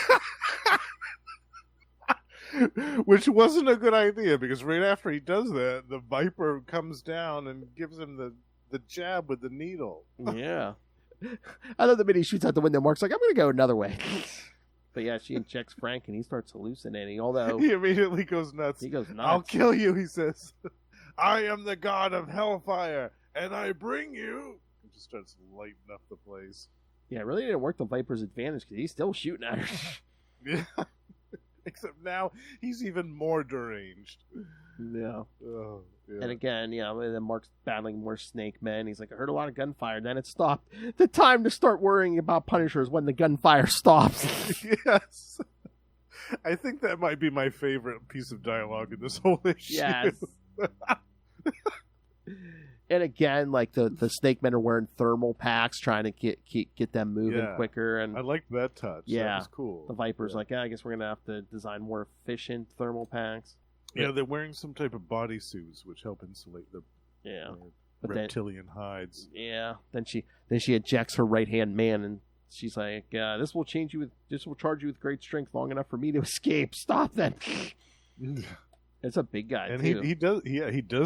Which wasn't a good idea because right after he does that, the Viper comes down and gives him the jab with the needle. Yeah. I love the minute he shoots out the window. Mark's like, "I'm going to go another way." But yeah, she injects Frank and he starts hallucinating. Although he immediately goes nuts. He goes nuts. "I'll kill you," he says. "I am the god of hellfire, and I bring you." He just starts lighting up the place. Yeah, it really didn't work the Viper's advantage because he's still shooting at her. Yeah. Except now he's even more deranged. Yeah. Oh, yeah. And again, and then Mark's battling more snake men. He's like, "I heard a lot of gunfire." Then it stopped. The time to start worrying about Punisher is when the gunfire stops. Yes. I think that might be my favorite piece of dialogue in this whole issue. Yes. And again, like the snake men are wearing thermal packs, trying to get them moving quicker. And I liked that touch. Yeah, that was cool. The Viper's like, I guess we're gonna have to design more efficient thermal packs. Yeah, they're wearing some type of bodysuits which help insulate the reptilian hides. Yeah. Then she ejects her right hand man, and she's like, "This will charge you with great strength long enough for me to escape. Stop that." It's a big guy, and too. he does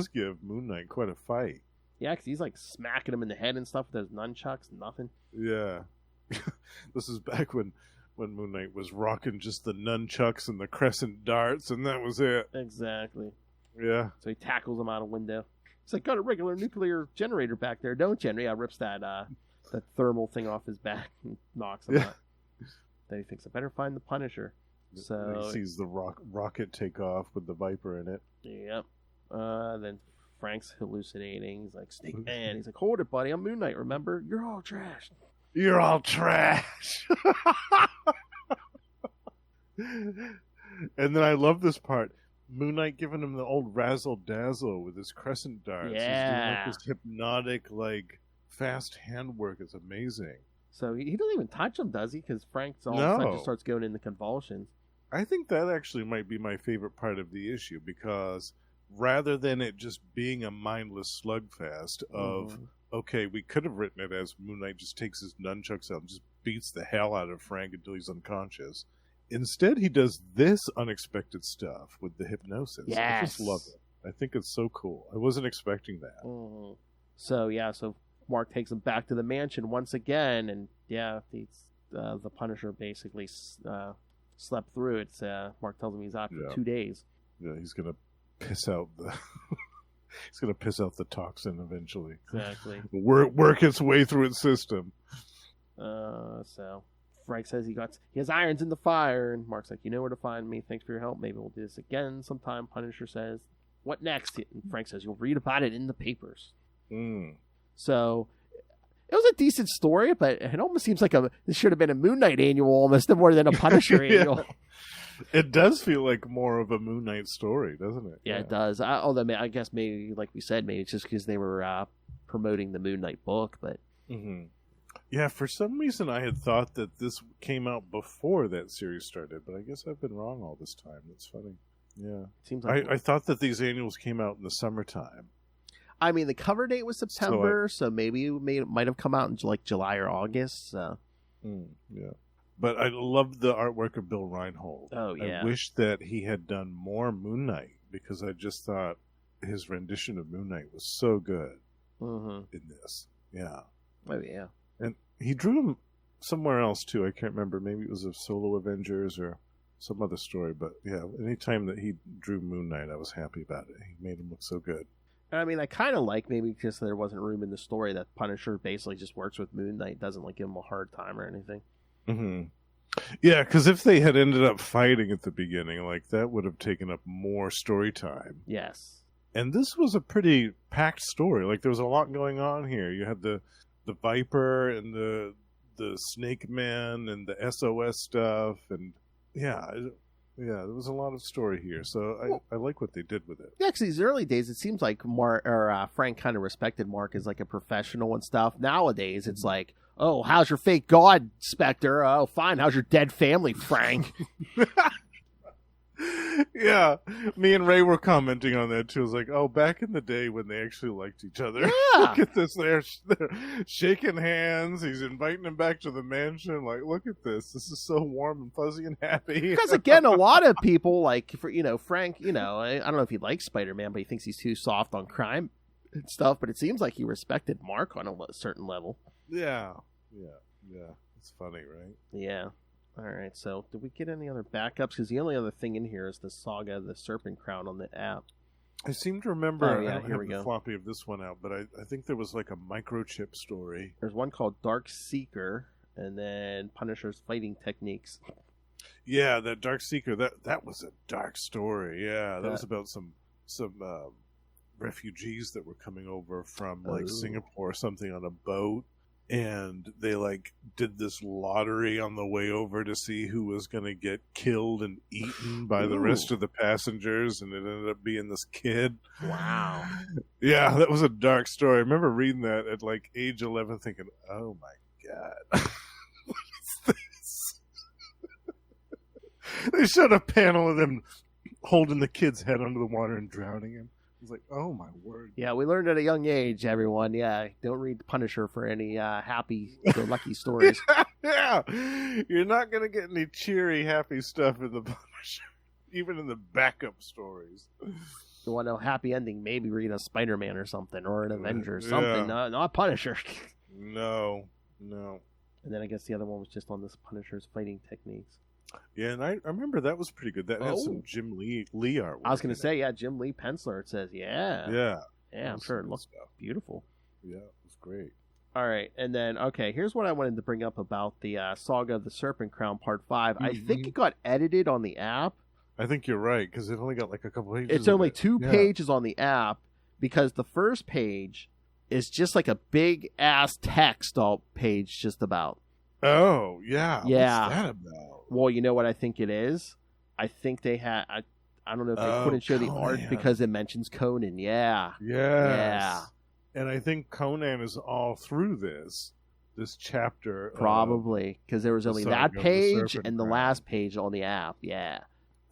give Moon Knight quite a fight. Yeah, because he's like smacking him in the head and stuff with those nunchucks. Nothing. Yeah. This is back when Moon Knight was rocking just the nunchucks and the crescent darts, and that was it. Exactly. Yeah. So he tackles him out a window. He's like, "Got a regular nuclear generator back there, don't you?" And yeah, rips that thermal thing off his back and knocks him out. Then he thinks, "I better find the Punisher." So he sees the rocket take off with the Viper in it. Yep. Then Frank's hallucinating. He's like, "Snake Man." He's like, "Hold it, buddy. I'm Moon Knight, remember? You're all trash." You're all trash. And then I love this part. Moon Knight giving him the old razzle dazzle with his crescent darts. Yeah. He's doing like this hypnotic, fast handwork. It's amazing. So he doesn't even touch him, does he? Because Frank all of a sudden just starts going into convulsions. I think that actually might be my favorite part of the issue because rather than it just being a mindless slugfest of, okay, we could have written it as Moon Knight just takes his nunchucks out and just beats the hell out of Frank until he's unconscious. Instead, he does this unexpected stuff with the hypnosis. Yes. I just love it. I think it's so cool. I wasn't expecting that. Mm-hmm. So Mark takes him back to the mansion once again, and the Punisher basically slept through it. Mark tells him he's out for 2 days. Yeah, he's gonna piss out the toxin eventually. Exactly. Work its way through its system. So Frank says he has irons in the fire, and Mark's like, "You know where to find me. Thanks for your help. Maybe we'll do this again sometime." Punisher says, "What next?" And Frank says, "You'll read about it in the papers." So it was a decent story, but it almost seems like this should have been a Moon Knight annual almost more than a Punisher annual. It does feel like more of a Moon Knight story, doesn't it? Yeah, it does. Although I guess maybe, like we said, maybe it's just because they were promoting the Moon Knight book, but Yeah, for some reason I had thought that this came out before that series started, but I guess I've been wrong all this time. That's funny. Yeah. Seems like I thought that these annuals came out in the summertime. I mean, the cover date was September, so maybe it might have come out in like July or August. So. Yeah. But I loved the artwork of Bill Reinhold. Oh, yeah. I wish that he had done more Moon Knight, because I just thought his rendition of Moon Knight was so good in this. Yeah. Oh, yeah. And he drew him somewhere else, too. I can't remember. Maybe it was a Solo Avengers or some other story. But, yeah, anytime that he drew Moon Knight, I was happy about it. He made him look so good. I mean, I kind of like maybe because there wasn't room in the story that Punisher basically just works with Moon Knight, doesn't like give him a hard time or anything. Mm-hmm. Yeah, because if they had ended up fighting at the beginning, like, that would have taken up more story time. Yes. And this was a pretty packed story. Like, there was a lot going on here. You had the Viper and the Snake Man and the SOS stuff, and yeah, there was a lot of story here. So I like what they did with it. Yeah, because these early days, it seems like Frank kind of respected Mark as like a professional and stuff. Nowadays, it's like, oh, how's your fake god, Spectre? Oh, fine. How's your dead family, Frank? Yeah, me and Ray were commenting on that too. It was like, oh, back in the day when they actually liked each other. Yeah. Look at this. They're shaking hands. He's inviting him back to the mansion. Like, look at this. This is so warm and fuzzy and happy. Because again, a lot of people like, Frank, I don't know if he likes Spider-Man, but he thinks he's too soft on crime and stuff. But it seems like he respected Mark on a certain level. Yeah. It's funny, right? Yeah. All right, so did we get any other backups? Because the only other thing in here is the Saga of the Serpent Crown on the app. I seem to remember, Oh, yeah, I don't here have we the go. floppy of this one out, but I think there was like a microchip story. There's one called Dark Seeker, and then Punisher's Fighting Techniques. Yeah, that Dark Seeker, that was a dark story. Yeah, that was about some refugees that were coming over from like Singapore or something on a boat. And they like did this lottery on the way over to see who was going to get killed and eaten by the rest of the passengers, and it ended up being this kid. Wow. Yeah, that was a dark story. I remember reading that at like age 11 thinking, oh my God, what is this? They showed a panel of them holding the kid's head under the water and drowning him. I was like, oh my word. Yeah, we learned at a young age, everyone. Yeah, don't read Punisher for any happy-go-lucky stories. Yeah, you're not going to get any cheery, happy stuff in the Punisher, even in the backup stories. You want a happy ending, maybe read a Spider-Man or something, or an Avenger or something, not Punisher. No. And then I guess the other one was just on this Punisher's Fighting Techniques. Yeah, and I remember that was pretty good. That had some Jim Lee artwork. I was going to say, yeah, Jim Lee penciler, it says, yeah. Yeah, I'm sure it looks beautiful. Yeah, it was great. All right, and then, okay, here's what I wanted to bring up about the Saga of the Serpent Crown Part 5. I think it got edited on the app. I think you're right, because it only got like a couple pages. It's only 2 pages on the app, because the first page is just like a big-ass text page just about. Oh, yeah. Yeah. What's that about? Well, you know what I think it is? I think they had... I don't know if they couldn't show the art because it mentions Conan. Yeah. Yes. Yeah. And I think Conan is all through this chapter. Probably, because there was only that page and the last page on the app. Yeah.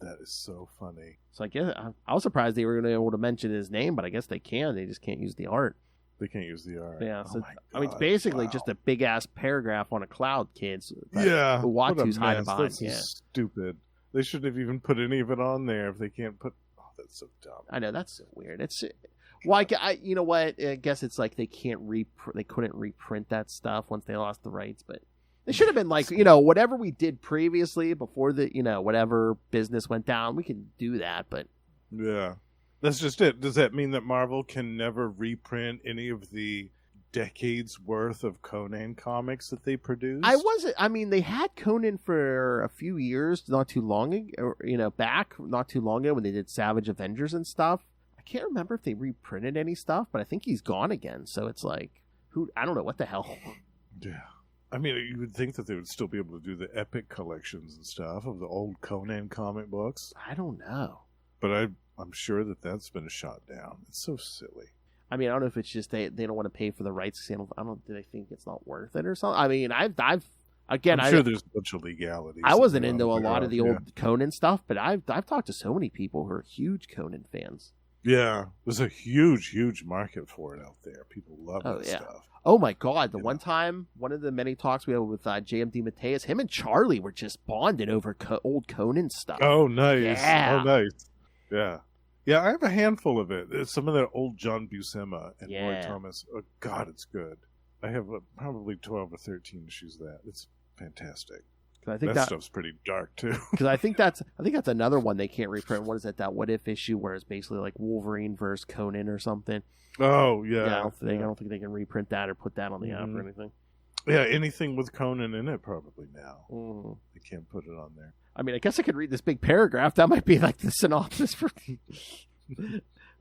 That is so funny. So I guess I was surprised they were going to be able to mention his name, but I guess they can. They just can't use the art. They can't use the art. Yeah. So, I mean, it's basically just a big ass paragraph on a cloud, kids. Yeah. Watu's hiding behind. That's stupid. They shouldn't have even put any of it on there if they can't put. Oh, that's so dumb. I know, that's so weird. It's you know what? I guess it's like they couldn't reprint that stuff once they lost the rights, but it should have been like, whatever we did previously before the, whatever business went down, we can do that, but yeah, that's just it. Does that mean that Marvel can never reprint any of the decades worth of Conan comics that they produced? They had Conan for a few years, not too long ago, not too long ago when they did Savage Avengers and stuff. I can't remember if they reprinted any stuff, but I think he's gone again. So it's like, I don't know what the hell. Yeah. I mean, you would think that they would still be able to do the epic collections and stuff of the old Conan comic books. I don't know. But I'm sure that that's been shot down. It's so silly. I mean, I don't know if it's just they don't want to pay for the rights. Do they think it's not worth it or something? I mean, I've again, I'm sure there's a bunch of legalities. I wasn't into a lot of the old Conan stuff, but I've talked to so many people who are huge Conan fans. Yeah, there's a huge market for it out there. People love that stuff. Oh my God! One time, one of the many talks we had with JMD Mateus, him and Charlie were just bonded over old Conan stuff. Oh, nice! Yeah. Oh, nice! Yeah. I have a handful of it. It's some of the old John Buscema and Roy Thomas. Oh God, it's good. I have probably 12 or 13 issues of that. It's fantastic. I think that stuff's pretty dark too. Because I think that's another one they can't reprint. What is it? That What If issue where it's basically like Wolverine versus Conan or something. Oh yeah. I don't think they can reprint that or put that on the app or anything. Yeah, anything with Conan in it probably now. They can't put it on there. I mean, I guess I could read this big paragraph. That might be like the synopsis for.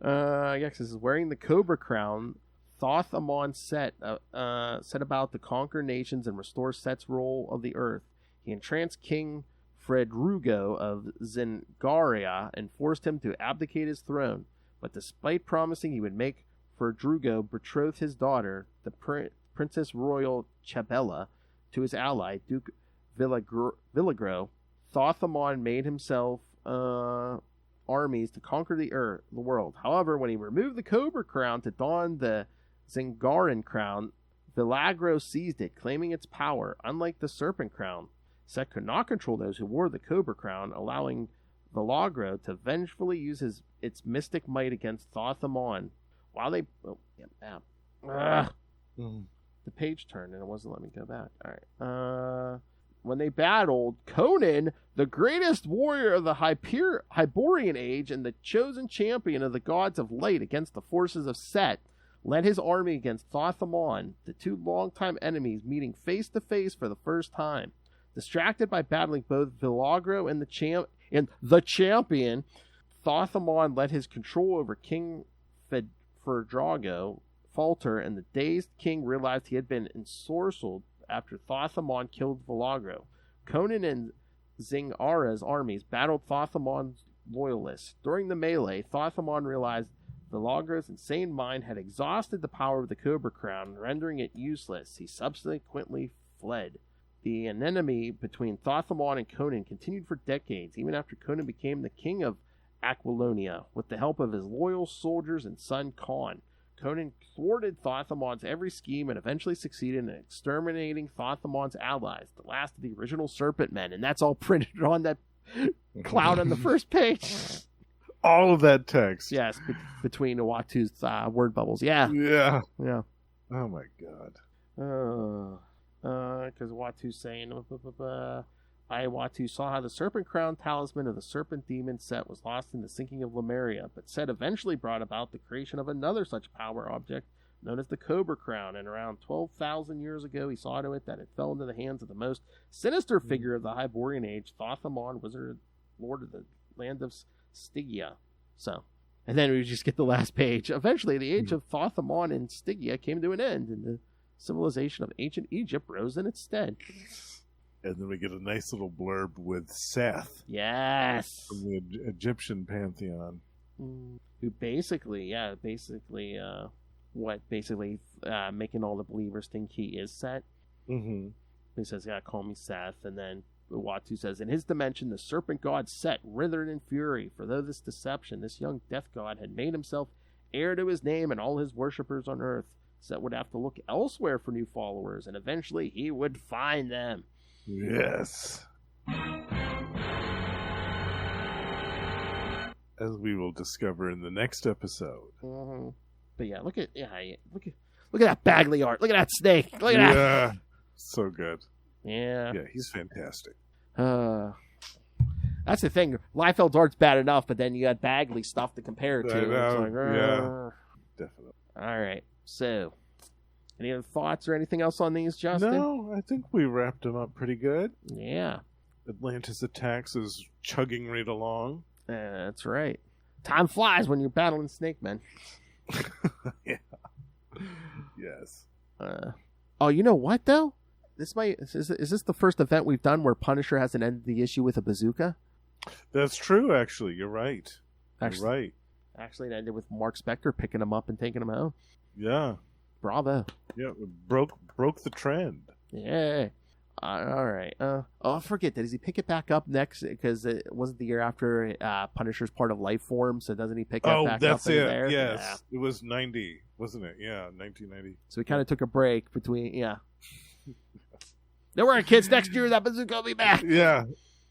I guess this is wearing the Cobra crown. Thoth Amon set about to conquer nations and restore Set's role of the earth. He entranced King Fredrugo of Zengaria and forced him to abdicate his throne. But despite promising he would make Fredrugo betroth his daughter, the Princess Royal Chabella, to his ally, Duke Villagro, Thoth Amon made himself armies to conquer the world. However, when he removed the Cobra crown to don the Zengaran crown, Villagro seized it, claiming its power. Unlike the serpent crown, Set could not control those who wore the Cobra crown, allowing Villagro to vengefully use its mystic might against Thoth Amon. While they... the page turned and it wasn't letting me go back. Alright. When they battled, Conan, the greatest warrior of the Hyborian age and the chosen champion of the gods of light against the forces of Set, led his army against Thoth Amon, the two longtime enemies meeting face to face for the first time. Distracted by battling both Villagro and the champion, Thoth Amon let his control over King Ferdrago falter, and the dazed king realized he had been ensorcelled after Thoth Amon killed Villagro. Conan and Zingara's armies battled Thoth Amon's loyalists. During the melee, Thoth Amon realized Villagro's insane mind had exhausted the power of the Cobra crown, rendering it useless. He subsequently fled. The enmity between Thoth Amon and Conan continued for decades, even after Conan became the king of Aquilonia, with the help of his loyal soldiers and son Khan. Conan thwarted Thoth Amon's every scheme and eventually succeeded in exterminating Thoth Amon's allies, the last of the original Serpent Men, and that's all printed on that cloud on the first page. All of that text. Yes, between Uatu's word bubbles. Yeah. Yeah. Yeah. Oh my God. Because Uatu's saying, Uatu saw how the serpent crown talisman of the serpent demon Set was lost in the sinking of Lemuria, but Set eventually brought about the creation of another such power object known as the Cobra crown, and around 12,000 years ago he saw to it that it fell into the hands of the most sinister figure of the Hyborian age, Thoth Amon, wizard, lord of the land of Stygia. So, and then we just get the last page. Eventually, the age of Thoth Amon and Stygia came to an end, and the civilization of ancient Egypt rose in its stead. And then we get a nice little blurb with Seth. Yes. From the Egyptian pantheon. Who basically, making all the believers think he is Set. Mm-hmm. He says, yeah, call me Seth. And then Uatu says, in his dimension, the serpent god Set writhed in fury. For though this deception, this young death god had made himself heir to his name and all his worshippers on earth, Set would have to look elsewhere for new followers, and eventually he would find them. Yes. As we will discover in the next episode. Mm-hmm. But yeah, look at that Bagley art. Look at that snake. Look at that. Yeah, so good. Yeah. Yeah, he's fantastic. That's the thing. Liefeld's art's bad enough, but then you got Bagley stuff to compare it to. Yeah, definitely. All right. So, any other thoughts or anything else on these, Justin? No, I think we wrapped them up pretty good. Yeah. Atlantis Attacks is chugging right along. That's right. Time flies when you're battling snake men. Yeah. Yes. Oh, you know what though? Is this the first event we've done where Punisher hasn't ended the issue with a bazooka? That's true. Actually, you're right. You're right. Actually, it ended with Mark Spector picking him up and taking him home. Yeah. Bravo. Yeah, it broke the trend. Yeah. All right. I forget that. Does he pick it back up next? Because it wasn't the year after Punisher's part of Life Form, so doesn't he pick that back up? Oh, that's it. There? Yes. Yeah. It was 90, wasn't it? Yeah, 1990. So we kind of took a break between, yeah. Don't worry, kids. Next year, that bazooka will be back. Yeah.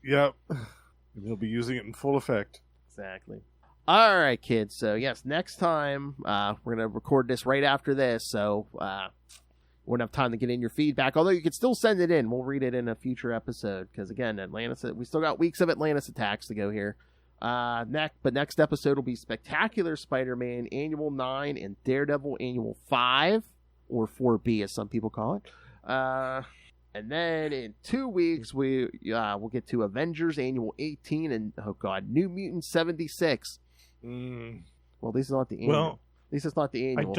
Yep. And he'll be using it in full effect. Exactly. All right, kids. So, yes, next time, we're going to record this right after this, so we won't have time to get in your feedback, although you can still send it in. We'll read it in a future episode, because, again, we still got weeks of Atlantis Attacks to go here. But next episode will be Spectacular Spider-Man Annual 9 and Daredevil Annual 5, or 4B, as some people call it. And then in 2 weeks, we'll get to Avengers Annual 18 and, New Mutants 76. Well, this is not the annual. Well, this is not the annual. I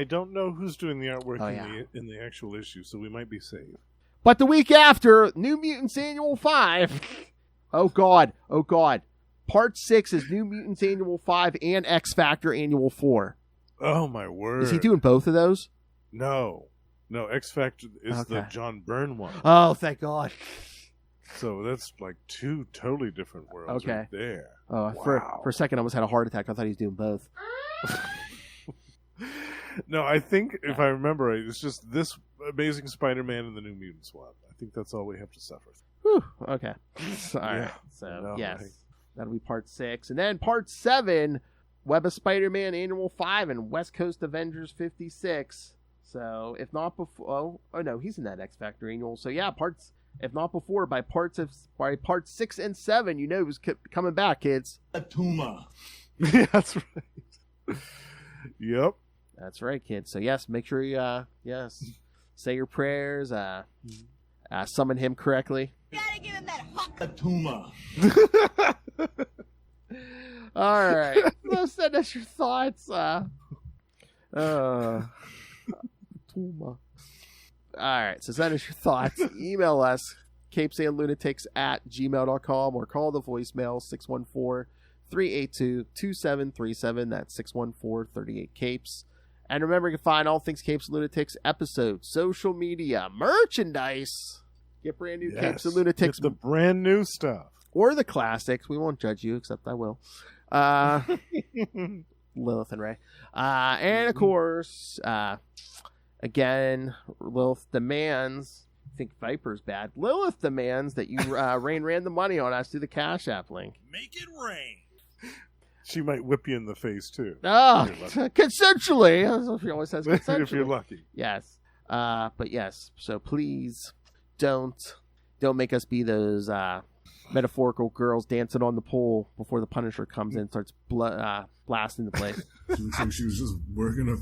don't know who's doing the artwork in the actual issue, so we might be safe. But the week after, New Mutants Annual 5. Oh, God. Part 6 is New Mutants Annual 5 and X Factor Annual 4. Oh, my word. Is he doing both of those? No, X Factor is the John Byrne one. Oh, thank God. So that's like 2 totally different worlds right there. Oh, wow. For a second, I almost had a heart attack. I thought he was doing both. No, I think, if I remember right, it's just this Amazing Spider-Man and the New Mutants one. I think that's all we have to suffer. Whew, okay. All right. So, yes. Right. That'll be part 6. And then part 7, Web of Spider-Man Annual 5 and West Coast Avengers 56. So, if not before... Oh, no, he's in that X Factor Annual. So, yeah, if not before, by parts 6 and 7, you know who's coming back, kids. Atuma. Yeah, that's right. Yep. That's right, kids. So, yes, make sure you, say your prayers, summon him correctly. Gotta give him that Atuma. All right. So send us your thoughts. Tuma. All right. So send us your thoughts. Email us, CapesandLunatics@gmail.com, or call the voicemail 614-382-2737. That's 614-38-CAPES. And remember, you can find all things Capes and Lunatics episodes, social media, merchandise. Get brand new Capes and Lunatics. Get the brand new stuff. Or the classics. We won't judge you, except I will. Lilith and Ray. And of course, again, Lilith demands, I think Viper's bad. Lilith demands that you rain random money on us through the Cash App link. Make it rain. She might whip you in the face, too. Oh, consensually. She always says consensually. If you're lucky. Yes. But yes, so please don't make us be those metaphorical girls dancing on the pole before the Punisher comes in and starts blasting the place. Looks like she was just working a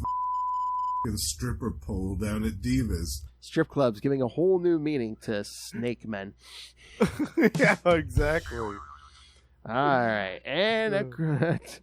stripper pole down at Divas. Strip clubs giving a whole new meaning to snake men. Yeah, exactly. All right, and of course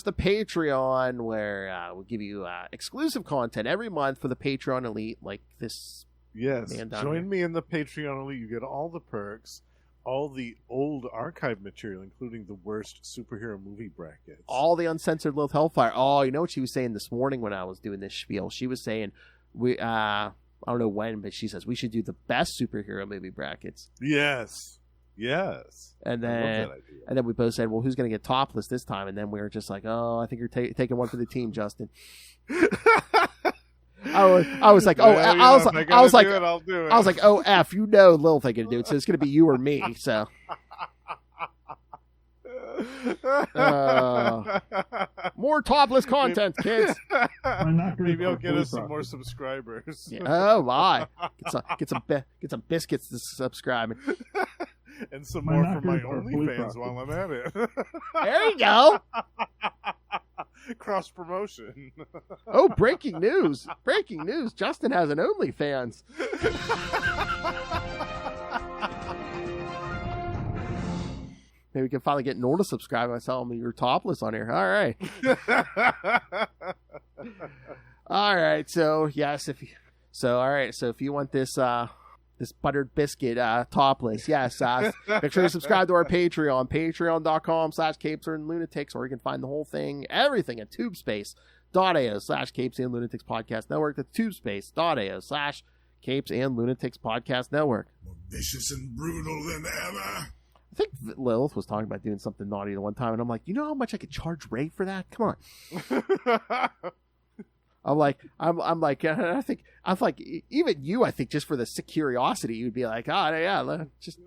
the Patreon, where we'll give you exclusive content every month for the Patreon Elite, like this. Yes, join me in the Patreon Elite. You get all the perks, all the old archive material, including the worst superhero movie brackets, all the uncensored Lilith Hellfire. Oh, you know what she was saying this morning when I was doing this spiel? She was saying I don't know when, but she says we should do the best superhero movie brackets. Yes. And then we both said, well, who's going to get topless this time? And then we were just like, oh, I think you're taking one for the team, Justin. I was like, oh, I was like, oh, F, you know, Lilith ain't going to do it, so it's going to be you or me. So, more topless content, kids. Maybe I'll get us some more subscribers. Yeah. Oh my, get some biscuits to subscribe. And some more for my OnlyFans while I'm at it. There you go. Cross promotion. Oh, breaking news. Justin has an OnlyFans. Maybe we can finally get Nora to subscribe and tell him you're topless on here. All right. All right. So, yes. If you want this this buttered biscuit topless. Yes. Make sure you subscribe to our Patreon, patreon.com/CapesandLunatics, or you can find the whole thing, everything at tubespace.ao/CapesandLunatics Podcast Network. That's tubespace.ao/CapesandLunatics Podcast Network. More vicious and brutal than ever. I think Lilith was talking about doing something naughty the one time, and I'm like, you know how much I could charge Ray for that? Come on. I'm like, I think even you, I think just for the sick curiosity, you'd be like, oh yeah, just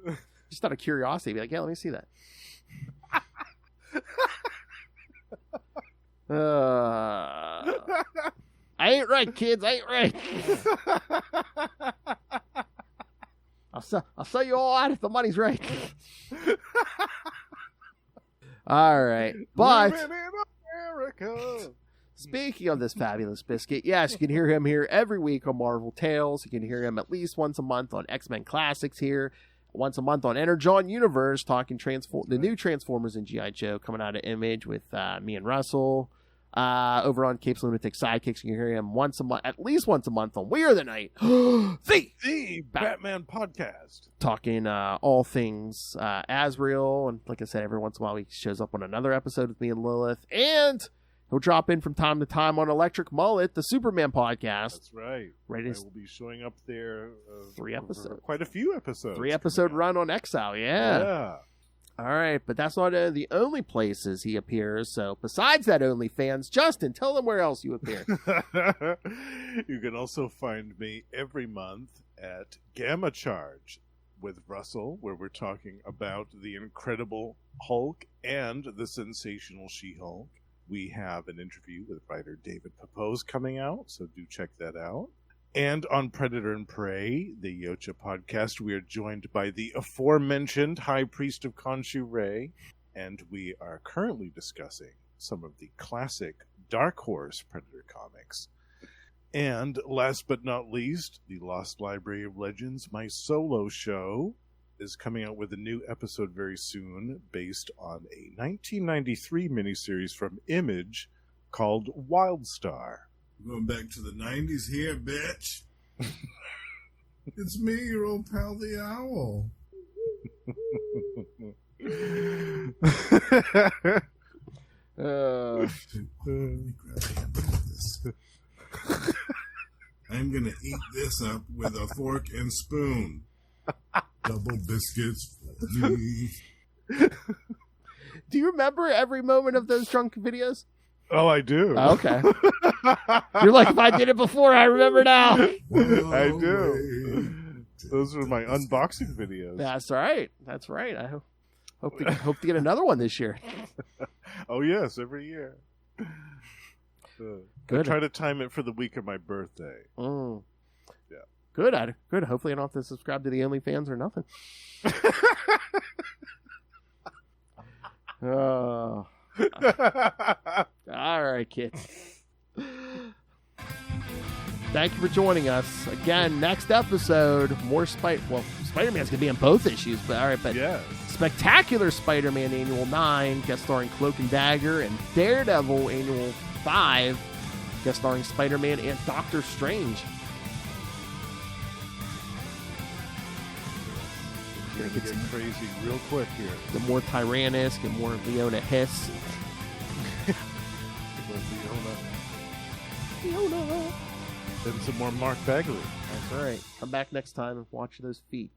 out of curiosity, be like, yeah, let me see that. I ain't right, kids. I ain't right. I'll sell you all out if the money's right. All right, but Living in America. speaking of this fabulous biscuit, yes, you can hear him here every week on Marvel Tales. You can hear him at least once a month on X-Men Classics here, once a month on Energon Universe, talking the new Transformers and G.I. Joe coming out of Image with me and Russell. Over on Capes Lunatic Sidekicks, you can hear him at least once a month on We Are the Night, the Batman podcast. Talking all things Azrael, and like I said, every once in a while he shows up on another episode with me and Lilith, and he'll drop in from time to time on Electric Mullet, the Superman podcast. That's right. I will be showing up there 3 episodes. Quite a few episodes. 3-episode run on Exile, yeah. All right, but that's not the only places he appears. So besides that OnlyFans, Justin, tell them where else you appear. You can also find me every month at Gamma Charge with Russell, where we're talking about the Incredible Hulk and the Sensational She-Hulk. We have an interview with writer David Pepose coming out, so do check that out. And on Predator and Prey, the Yocha podcast, we are joined by the aforementioned High Priest of Khonshu Ray, and we are currently discussing some of the classic Dark Horse Predator comics. And last but not least, the Lost Library of Legends, my solo show, is coming out with a new episode very soon based on a 1993 miniseries from Image called Wildstar. Going back to the 90s here, bitch. It's me, your old pal, the Owl. I'm going to eat this up with a fork and spoon. Double biscuits for me. Do you remember every moment of those drunk videos? Oh, I do. Oh, okay. You're like, if I did it before, I remember now. I do. Those are my unboxing videos. That's right. That's right. I hope to get another one this year. Oh, yes, every year. Good. I try to time it for the week of my birthday. Mm. Yeah. Good. Good. Hopefully I don't have to subscribe to the OnlyFans or nothing. Oh. All right, kids. Thank you for joining us again. Next episode, more Spider-Man's gonna be in both issues, but all right, but yeah. Spectacular Spider-Man Annual 9, guest starring Cloak and Dagger, and Daredevil Annual 5, guest starring Spider-Man and Doctor Strange. Gonna get crazy real quick here. Get more Tyrannus, get more Leona Hiss. Leona. Then some more Mark Bagley. That's right. Come back next time and watch those feet.